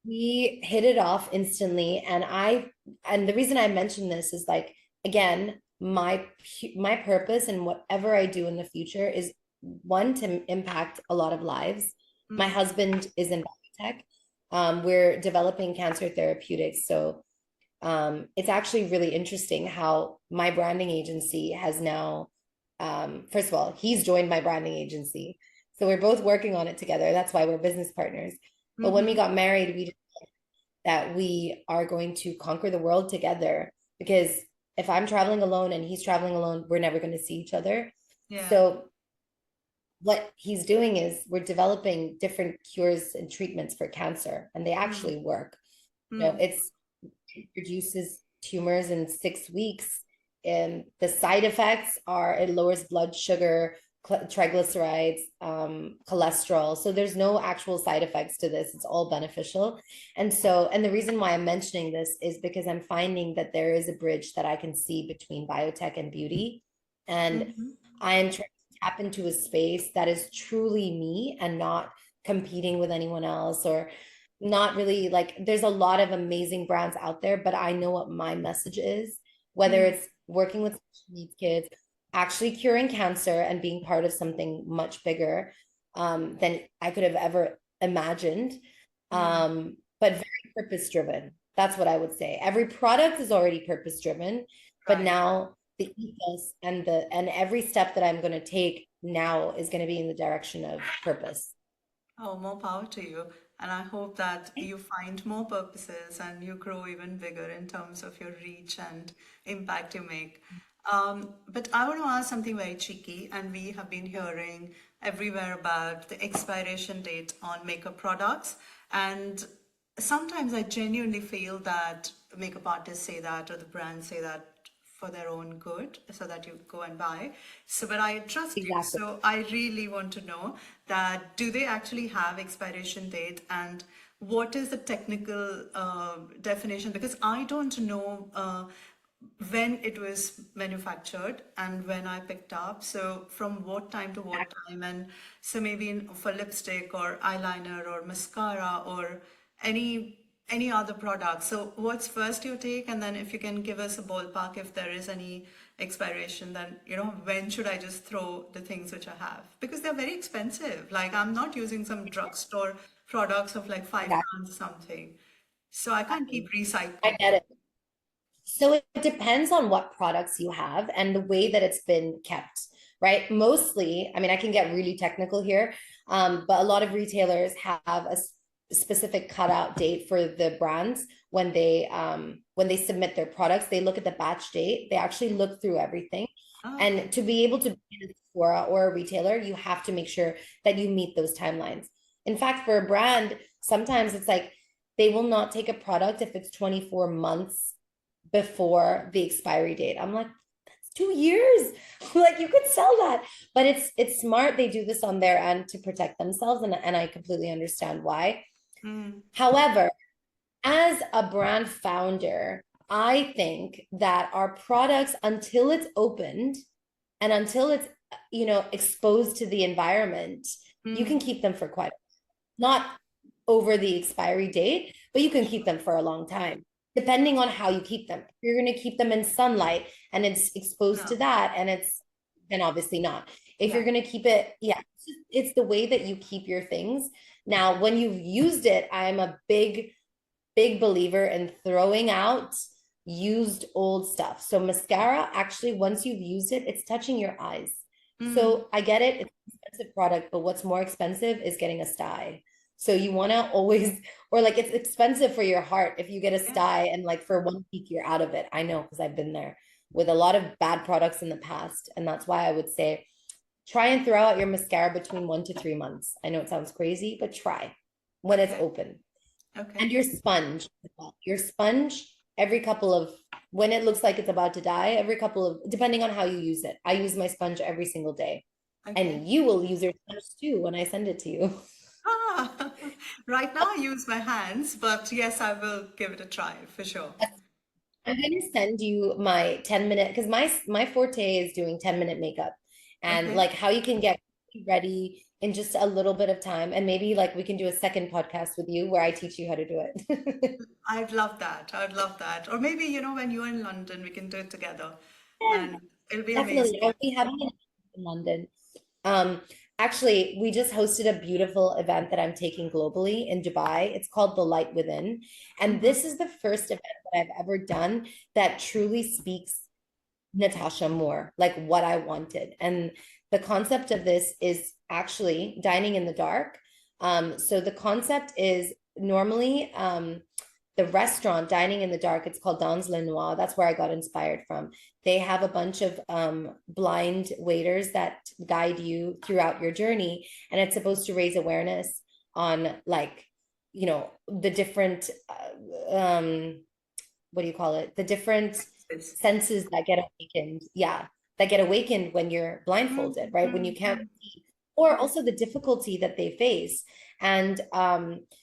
we hit it off instantly. And the reason I mention this is like, again, my purpose and whatever I do in the future is one, to impact a lot of lives. My Mm, husband is in biotech. We're developing cancer therapeutics. So it's actually really interesting how my branding agency has now, first of all, he's joined my branding agency. So we're both working on it together. That's why we're business partners. But when we mm-hmm. got married, we that we are going to conquer the world together, because if I'm traveling alone and he's traveling alone, we're never going to see each other. Yeah. So what he's doing is we're developing different cures and treatments for cancer, and they Mm, actually work. mm, It reduces tumors in 6 weeks, and the side effects are it lowers blood sugar, triglycerides, cholesterol. So there's no actual side effects to this. It's all beneficial. And the reason why I'm mentioning this is because I'm finding that there is a bridge that I can see between biotech and beauty. And mm-hmm. I am trying to tap into a space that is truly me and not competing with anyone else, or not really, like there's a lot of amazing brands out there, but I know what my message is, whether Mm, it's working with special needs kids, actually curing cancer and being part of something much bigger than I could have ever imagined. mm, But very purpose driven. That's what I would say. Every product is already purpose driven, but right. now the ethos and every step that I'm going to take now is going to be in the direction of purpose. Oh, more power to you. And I hope that you find more purposes and you grow even bigger in terms of your reach and impact you make. But I want to ask something very cheeky, and we have been hearing everywhere about the expiration date on makeup products. And sometimes I genuinely feel that makeup artists say that or the brands say that for their own good so that you go and buy. So, but I trust you. Exactly. So I really want to know that do they actually have expiration date and what is the technical definition? Because I don't know when it was manufactured and when I picked up. So from what time to what time? And so maybe for lipstick or eyeliner or mascara or any any other product. So what's first your take? And then if you can give us a ballpark if there is any expiration, then when should I just throw the things which I have? Because they're very expensive. Like I'm not using some drugstore products of like Exactly. £5 something. So I can't keep I recycling. get it. So it depends on what products you have and the way that it's been kept, right? Mostly, I mean, I can get really technical here, but a lot of retailers have a specific cutout date for the brands when they submit their products. They look at the batch date. They actually look through everything, Oh, okay. and to be able to be in a Sephora or a retailer, you have to make sure that you meet those timelines. In fact, for a brand, sometimes it's like they will not take a product if it's 24 months before the expiry date. I'm like, that's 2 years. Like you could sell that. But it's smart. They do this on their end to protect themselves. And I completely understand why. Mm, However, as a brand founder, I think that our products, until it's opened and until it's exposed to the environment, you can mm, keep them for quite not over the expiry date, but you can keep them for a long time, depending on how you keep them. If you're going to keep them in sunlight and it's exposed to no. that, and then obviously not. If you're Yeah. going to keep it, yeah, it's the way that you keep your things. Now, when you've used it, I'm a big believer in throwing out used old stuff. So mascara, actually, once you've used it, it's touching your eyes. Mm, So I get it, it's an expensive product, but what's more expensive is getting a sty. So you want to always, or like it's expensive for your heart if you get a yeah. sty and like for 1 week you're out of it. I know because I've been there with a lot of bad products in the past. And that's why I would say try and throw out your mascara between 1 to 3 months. I know it sounds crazy, but try when it's Okay. open. And Okay. your sponge as well. Your sponge every couple of when it looks like it's about to die, every couple of depending on how you use it. I use my sponge every single day. Okay. And you will use your sponge too when I send it to you. Ah, right now I use my hands, but yes, I will give it a try for sure. I'm going to send you my 10-minute because my forte is doing 10-minute makeup and Okay. like how you can get ready in just a little bit of time. And maybe like we can do a second podcast with you where I teach you how to do it. I'd love that. I'd love that. Or maybe, when you're in London, we can do it together and it'll be Definitely. amazing. I'll be having an event in London. Um, Actually, we just hosted a beautiful event that I'm taking globally in Dubai. It's called The Light Within. And Hmm. this is the first event that I've ever done that truly speaks Natasha Moor, like what I wanted. And the concept of this is actually dining in the dark. So the concept is normally the restaurant dining in the dark, it's called Dans Le Noir. That's where I got inspired from. They have a bunch of blind waiters that guide you throughout your journey, and it's supposed to raise awareness on like the different what do you call it, the different Yes. senses that get awakened, yeah, that get awakened when you're blindfolded, right, when you can't Mm-hmm. see, or also the difficulty that they face. And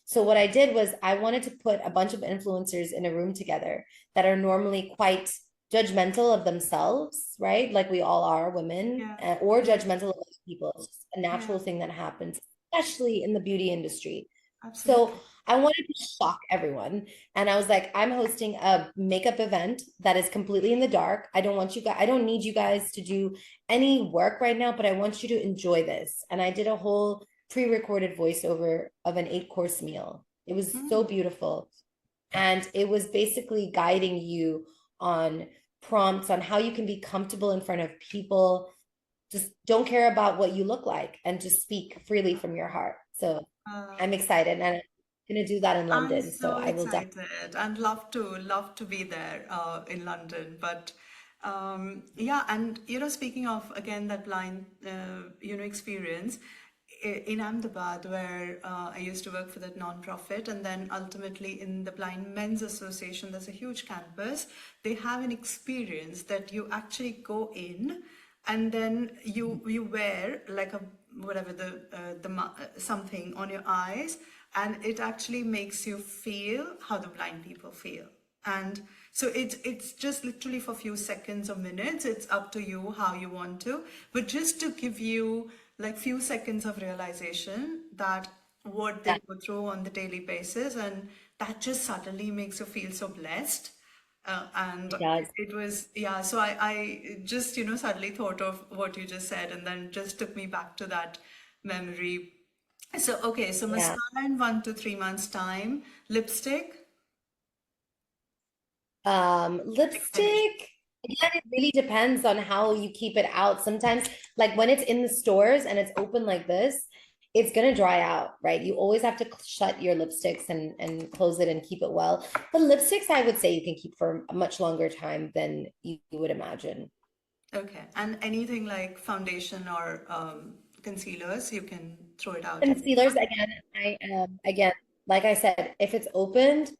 so what I did was I wanted to put a bunch of influencers in a room together that are normally quite judgmental of themselves, right? Like we all are women, Yeah. or Yeah. judgmental of other people. It's just a Yeah. natural thing that happens, especially in the beauty industry. So Absolutely. I wanted to shock everyone. And I was like, I'm hosting a makeup event that is completely in the dark. I don't need you guys to do any work right now, but I want you to enjoy this. And I did a whole pre-recorded voiceover of an 8-course meal. It was so Mm. beautiful. And it was basically guiding you on prompts on how you can be comfortable in front of people. Just don't care about what you look like and just speak freely from your heart. So Uh, I'm excited and I'm going to do that in I'm London. So so I will definitely. excited and love to be there in London. But Yeah, and speaking of again that blind, experience in Ahmedabad, where I used to work for that non-profit, and then ultimately in the Blind Men's Association, there's a huge campus. They have an experience that you actually go in, and then you wear like a whatever something on your eyes, and it actually makes you feel how the blind people feel. And so it's just literally for a few seconds or minutes. It's up to you how you want to, but just to give you like few seconds of realization that what they Yeah, go through on the daily basis, and that just suddenly makes you feel so blessed. And it does. it was, yeah, so I just suddenly thought of what you just said, and then just took me back to that memory. So okay, so Yeah. mascara in 1 to 3 months time, lipstick. Lipstick, again, it really depends on how you keep it out. Sometimes, like when it's in the stores and it's open like this, it's gonna dry out, right? You always have to shut your lipsticks and close it and keep it well. But lipsticks, I would say you can keep for a much longer time than you would imagine. Okay. And anything like foundation or concealers, you can throw it out any. Concealers, again, again, like I said, if it's opened,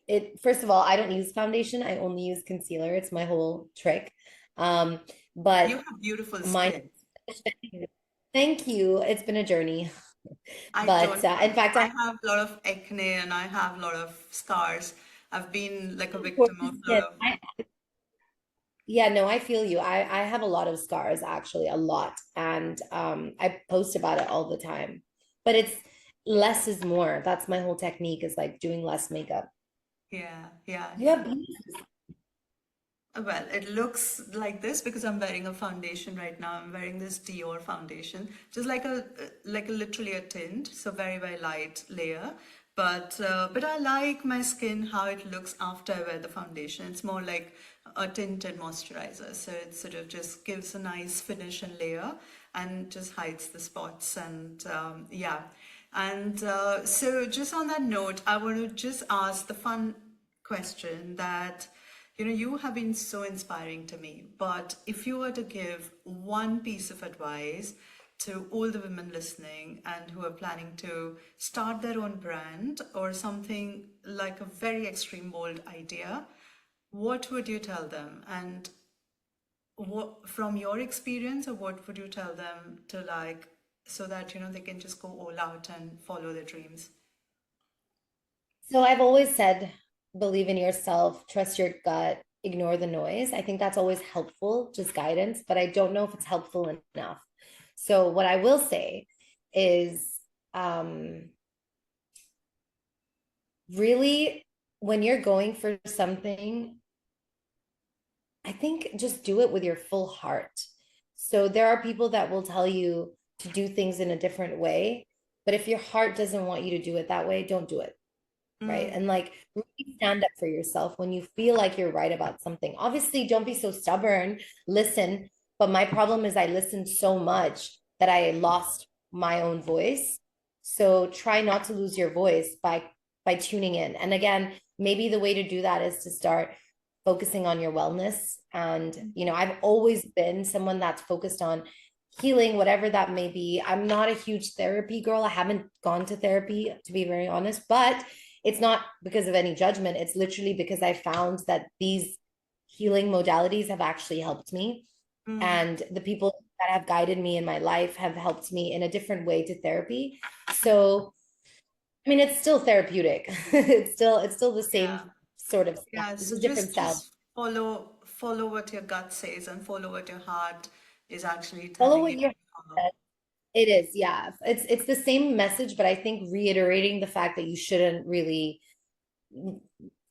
it first of all, I don't use foundation. I only use concealer. It's my whole trick. Um, You but have beautiful mine, skin. thank you. It's been a journey. I But don't in have. fact, I have a lot of acne and I have a lot of scars. I've been like a for victim the of a lot skin, of. yeah, no, I feel you. I have a lot of scars, actually, a lot. And I post about it all the time. But it's less is more. That's my whole technique, is like doing less makeup. Yeah, yeah, You yeah. have Well, it looks like this because I'm wearing a foundation right now. I'm wearing this Dior foundation, just like a literally a tint, so very very light layer. But I like my skin how it looks after I wear the foundation. It's more like a tinted moisturizer, so it sort of just gives a nice finish and layer, and just hides the spots. And yeah, and so just on that note, I want to just ask the fun question that you have been so inspiring to me. But if you were to give one piece of advice to all the women listening and who are planning to start their own brand or something like a very extreme bold idea, what would you tell them? And what, from your experience, or what would you tell them to like, so that they can just go all out and follow their dreams? So I've always said, believe in yourself, trust your gut, ignore the noise. I think that's always helpful, just guidance, but I don't know if it's helpful enough. So what I will say is um, really, when you're going for something, I think just do it with your full heart. So there are people that will tell you to do things in a different way, but if your heart doesn't want you to do it that way, don't do it. Right. And like really stand up for yourself when you feel like you're right about something. Obviously, don't be so stubborn, listen. But my problem is I listened so much that I lost my own voice. So try not to lose your voice by tuning in. And again, maybe the way to do that is to start focusing on your wellness. And, I've always been someone that's focused on healing, whatever that may be. I'm not a huge therapy girl. I haven't gone to therapy, to be very honest, but it's not because of any judgment. It's literally because I found that these healing modalities have actually helped me. And the people that have guided me in my life have helped me in a different way to therapy. So, I mean, it's still therapeutic. It's still the Yeah. same sort of stuff. Yeah, It's so just different style. just follow what your gut says and follow what your heart is actually Follow telling what you to your follow. It is, yeah. It's the same message, but I think reiterating the fact that you shouldn't really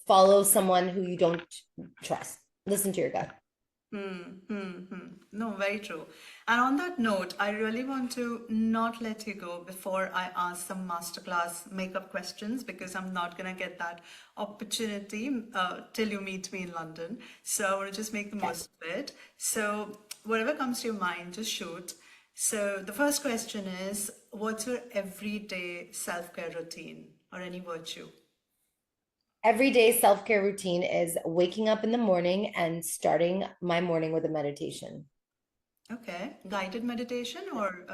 follow someone who you don't trust. Listen to your gut. No, very true. And on that note, I really want to not let you go before I ask some masterclass makeup questions, because I'm not gonna get that opportunity till you meet me in London. So I want to just make the Okay. most of it. So whatever comes to your mind, just shoot. So the first question is, what's your everyday self-care routine or any virtue? everyday self-care routine is waking up in the morning and starting my morning with a meditation. Okay. Guided meditation or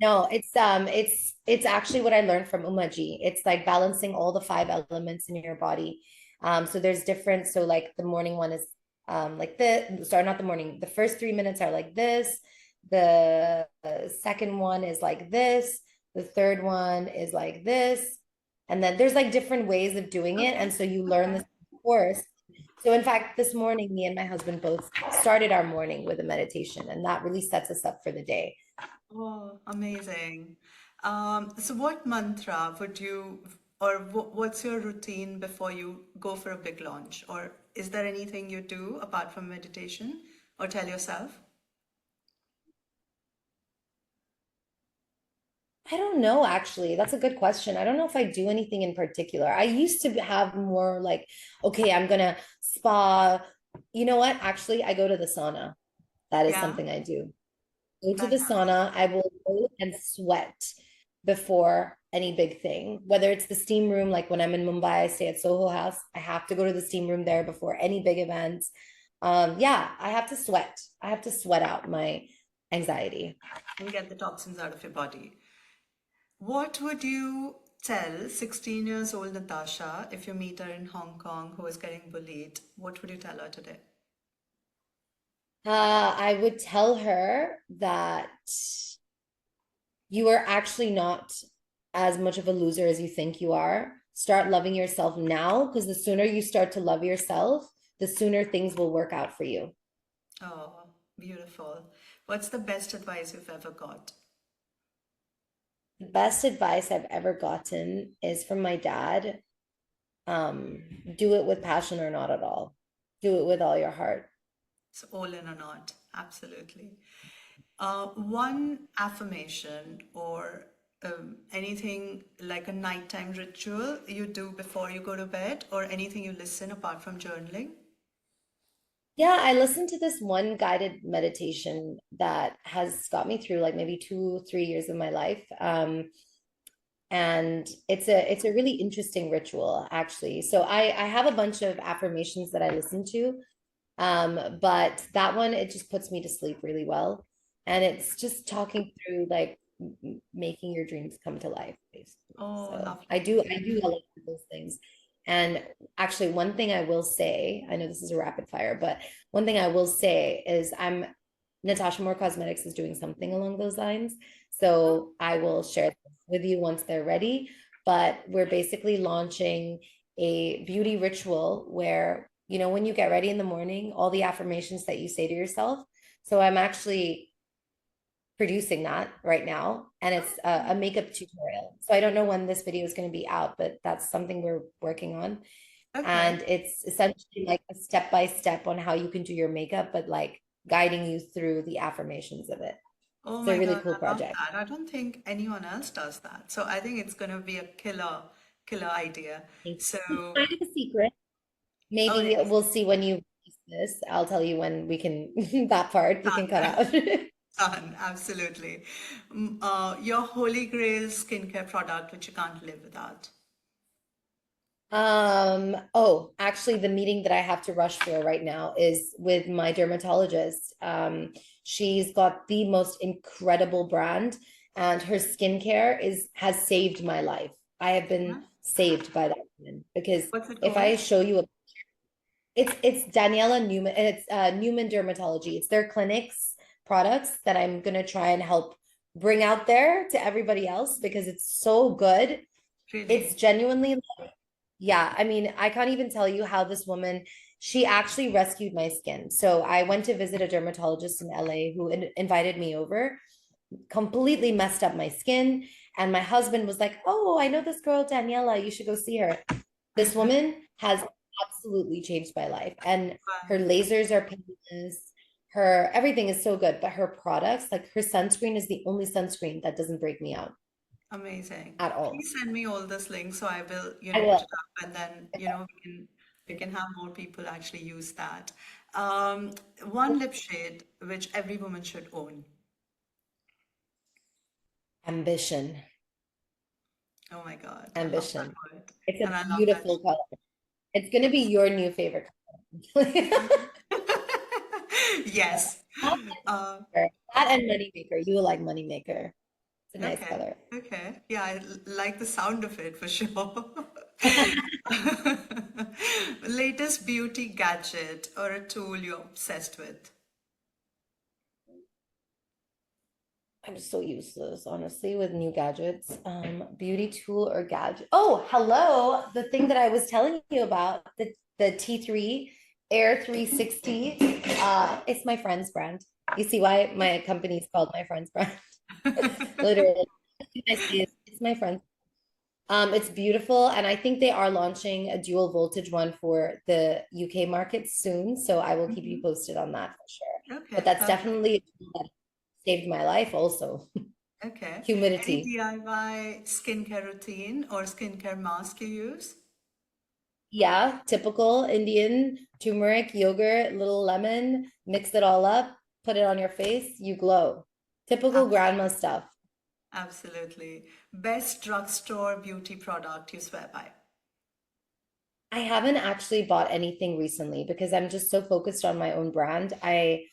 No, it's actually what I learned from Umaji. It's like balancing all the five elements in your body. So there's different, so like the morning one is like the sorry, not the morning. The first 3 minutes are like this. The second one is like this. The third one is like this. And then there's like different ways of doing it. okay. And so you learn Okay. this course. So in fact, this morning, me and my husband both started our morning with a meditation, and that really sets us up for the day. Oh, amazing. So what mantra would you, or what's your routine before you go for a big launch? Or is there anything you do apart from meditation or tell yourself? I don't know, actually. That's a good question. I don't know if I do anything in particular. I used to have more like, okay, I'm gonna spa. You know what? Actually, I go to the sauna. That is Yeah, something I do. Go to the that's sauna. I will go and sweat before any big thing. Whether it's the steam room, like when I'm in Mumbai, I stay at Soho House. I have to go to the steam room there before any big events. Yeah, I have to sweat. I have to sweat out my anxiety. and get the toxins out of your body. What would you tell 16 years old Natasha if you meet her in Hong Kong who is getting bullied? What would you tell her today? I would tell her that you are actually not as much of a loser as you think you are. Start loving yourself now, because the sooner you start to love yourself, the sooner things will work out for you. Oh, beautiful. What's the best advice you've ever got? The best advice I've ever gotten is from my dad. Do it with passion or not at all. Do it with all your heart. So all in or not, absolutely. One affirmation or anything like a nighttime ritual you do before you go to bed, or anything you listen apart from journaling? Yeah, I listened to this one guided meditation that has got me through like maybe 2, 3 years of my life. And it's a really interesting ritual, actually. So I have a bunch of affirmations that I listen to, but that one, it just puts me to sleep really well, and it's just talking through like making your dreams come to life, basically. Oh, So lovely. I do a lot of those things. And actually, one thing I will say, I know this is a rapid fire, but one thing I will say is I'm Natasha Moor Cosmetics is doing something along those lines. So I will share this with you once they're ready. But we're basically launching a beauty ritual where, when you get ready in the morning, all the affirmations that you say to yourself. So I'm actually producing that right now, and it's a makeup tutorial. So I don't know when this video is going to be out, but that's something we're working on. Okay. And it's essentially like a step by step on how you can do your makeup, but like guiding you through the affirmations of it. Oh It's a my really God, cool I love project. that. I don't think anyone else does that. So I think it's going to be a killer idea. It's So, kind of a secret. oh Maybe yes, we'll see when you release this. I'll tell you when we can, that part you can cut done. out. Done, absolutely. Your holy grail skincare product, which you can't live without. Oh, actually, the meeting that I have to rush for right now is with my dermatologist. She's got the most incredible brand, and her skincare has saved my life. I have been Yeah. saved by that woman, because What's it if I called? show you it's Daniela Newman, and it's Newman Dermatology. It's their clinics products that I'm gonna try and help bring out there to everybody else, because it's so good. It's Really? genuinely, yeah, I mean, I can't even tell you how this woman, she actually rescued my skin. So I went to visit a dermatologist in LA who invited me over, completely messed up my skin. And my husband was like, "Oh, I know this girl, Daniela, you should go see her." This woman has absolutely changed my life. And her Wow. lasers are painless. Her everything is so good, but her products, like her sunscreen, is the only sunscreen that doesn't break me out Amazing. at all. Please send me all this links so I will, I put will. it up and then, we can have more people actually use that. One lip shade which every woman should own. Ambition. Oh my God, I love that Ambition. word. It's And a I love that. beautiful color. It's going to be Yes. your new favorite color. Yes. Uh, That and Moneymaker. You will like Moneymaker. It's a nice okay. color. Okay. Yeah, like the sound of it for sure. Latest beauty gadget or a tool you're obsessed with? I'm so useless, honestly, with new gadgets. Beauty tool or gadget. Oh, hello. The thing that I was telling you about, the T3 Air 360. It's my friend's brand. You see why my company is called my friend's brand? Literally. It's my friend's. It's beautiful, and I think they are launching a dual voltage one for the UK market soon. So I will keep you Mhm. posted on that for sure. But Okay, that's perfect. definitely a tool that saved my life also. Okay. Any Humidity. DIY skincare routine or skincare mask you use? Yeah, typical Indian turmeric, yogurt, little lemon, mix it all up, put it on your face, you glow. Typical grandma Absolutely. stuff. Absolutely. Best drugstore beauty product you swear by? I haven't actually bought anything recently because I'm just so focused on my own brand. I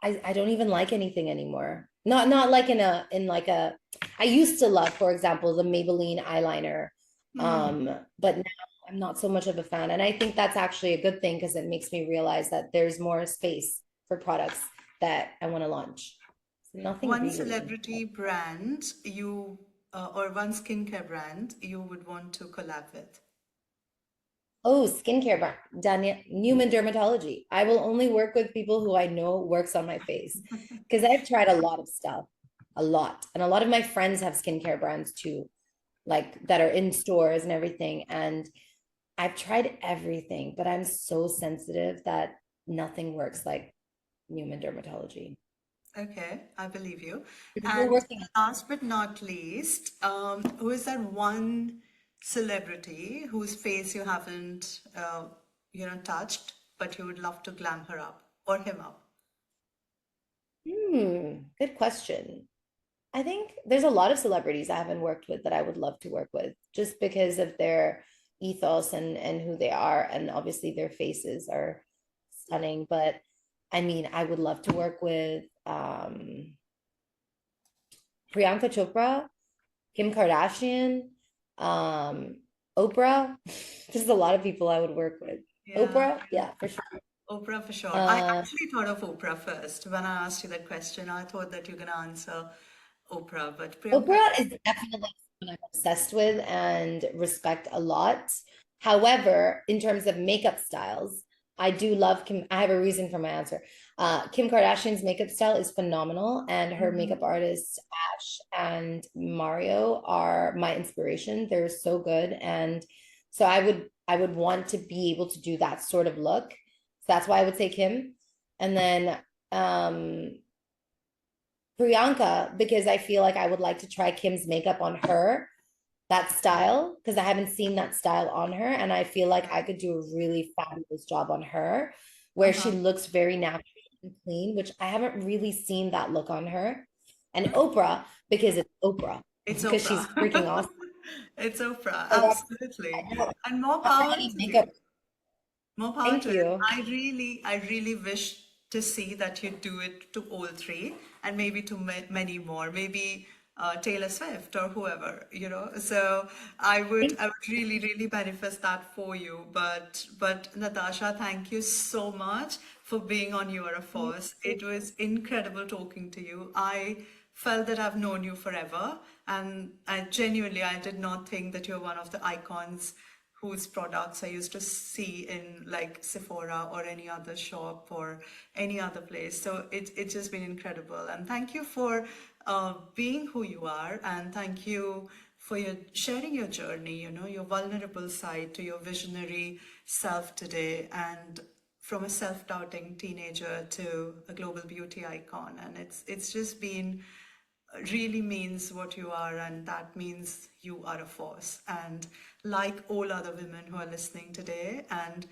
don't even like anything anymore. Not like in like a I used to love, for example, the Maybelline eyeliner. Hmm. But now I'm not so much of a fan. And I think that's actually a good thing because it makes me realize that there's more space for products that I want to launch. So nothing One really. celebrity brand or one skincare brand you would want to collab with? Oh, skincare brand, Daniel Newman Dermatology. I will only work with people who I know works on my face because I've tried a lot of stuff, a lot. And a lot of my friends have skincare brands too, like that are in stores and everything. And I've tried everything, but I'm so sensitive that nothing works like Newman Dermatology. Okay, I believe you. We're And working. last but not least, who is that one celebrity whose face you haven't, touched, but you would love to glam her up or him up? Good question. I think there's a lot of celebrities I haven't worked with that I would love to work with just because of their ethos and who they are. And obviously their faces are stunning. But I mean, I would love to work with Priyanka Chopra, Kim Kardashian, um, Oprah. There's a lot of people I would work with. Yeah, Oprah, yeah, for sure. Oprah for sure. I Uh, actually thought of Oprah first. When I asked you that question, I thought that you're gonna answer Oprah, but Priyanka. Oprah is definitely someone I'm obsessed with and respect a lot. However, in terms of makeup styles, I do love Kim. I have a reason for my answer. Kim Kardashian's makeup style is phenomenal, and her makeup Mhm. artists, Ash and Mario, are my inspiration. They're so good. And so I would want to be able to do that sort of look. So that's why I would say Kim. And then Priyanka, because I feel like I would like to try Kim's makeup on her, that style, because I haven't seen that style on her. And I feel like I Okay. could do a really fabulous job on her, where she Uh-huh. looks very natural and clean, which I haven't really seen that look on her. And Oprah, because it's Oprah, It's because Oprah. she's freaking awesome. It's Oprah, So that's absolutely. I don't And more have power any to makeup. you. More power Thank to it. you. I really wish to see that you do it to all three and maybe to many more, maybe Taylor Swift or whoever, you know. So Thank I would really, really manifest that for you. But Natasha, thank you so much for being on You Are a you. Force. It was incredible talking to you. I felt that I've known you forever, and I did not think that you're one of the icons whose products I used to see in like Sephora or any other shop or any other place. So it's just been incredible. And thank you for being who you are. And thank you for your sharing your journey, your vulnerable side to your visionary self today. And from a self-doubting teenager to a global beauty icon. And it's just been really means what you are, and that means you are a force. And like all other women who are listening today, and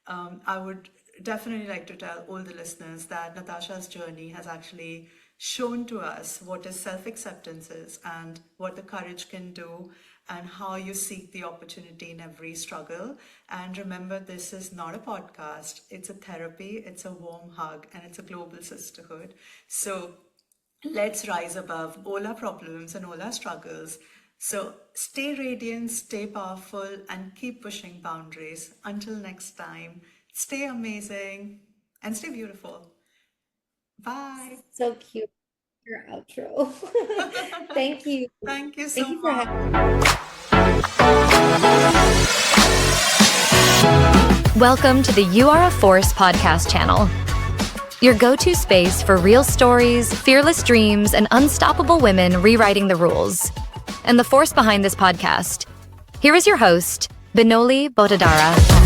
I would definitely like to tell all the listeners that Natasha's journey has actually shown to us what is self-acceptance is and what the courage can do and how you seek the opportunity in every struggle. And remember, this is not a podcast, it's a therapy, it's a warm hug, and it's a global sisterhood. So let's rise above all our problems and all our struggles. So stay radiant, stay powerful, and keep pushing boundaries. Until next time, stay amazing and stay beautiful. Bye. So cute, your outro. Thank you. Thank you so Thank you for much. having me. Welcome to the You Are a Force podcast channel, your go-to space for real stories, fearless dreams, and unstoppable women rewriting the rules. And the force behind this podcast. Here is your host, Binoli Botadara.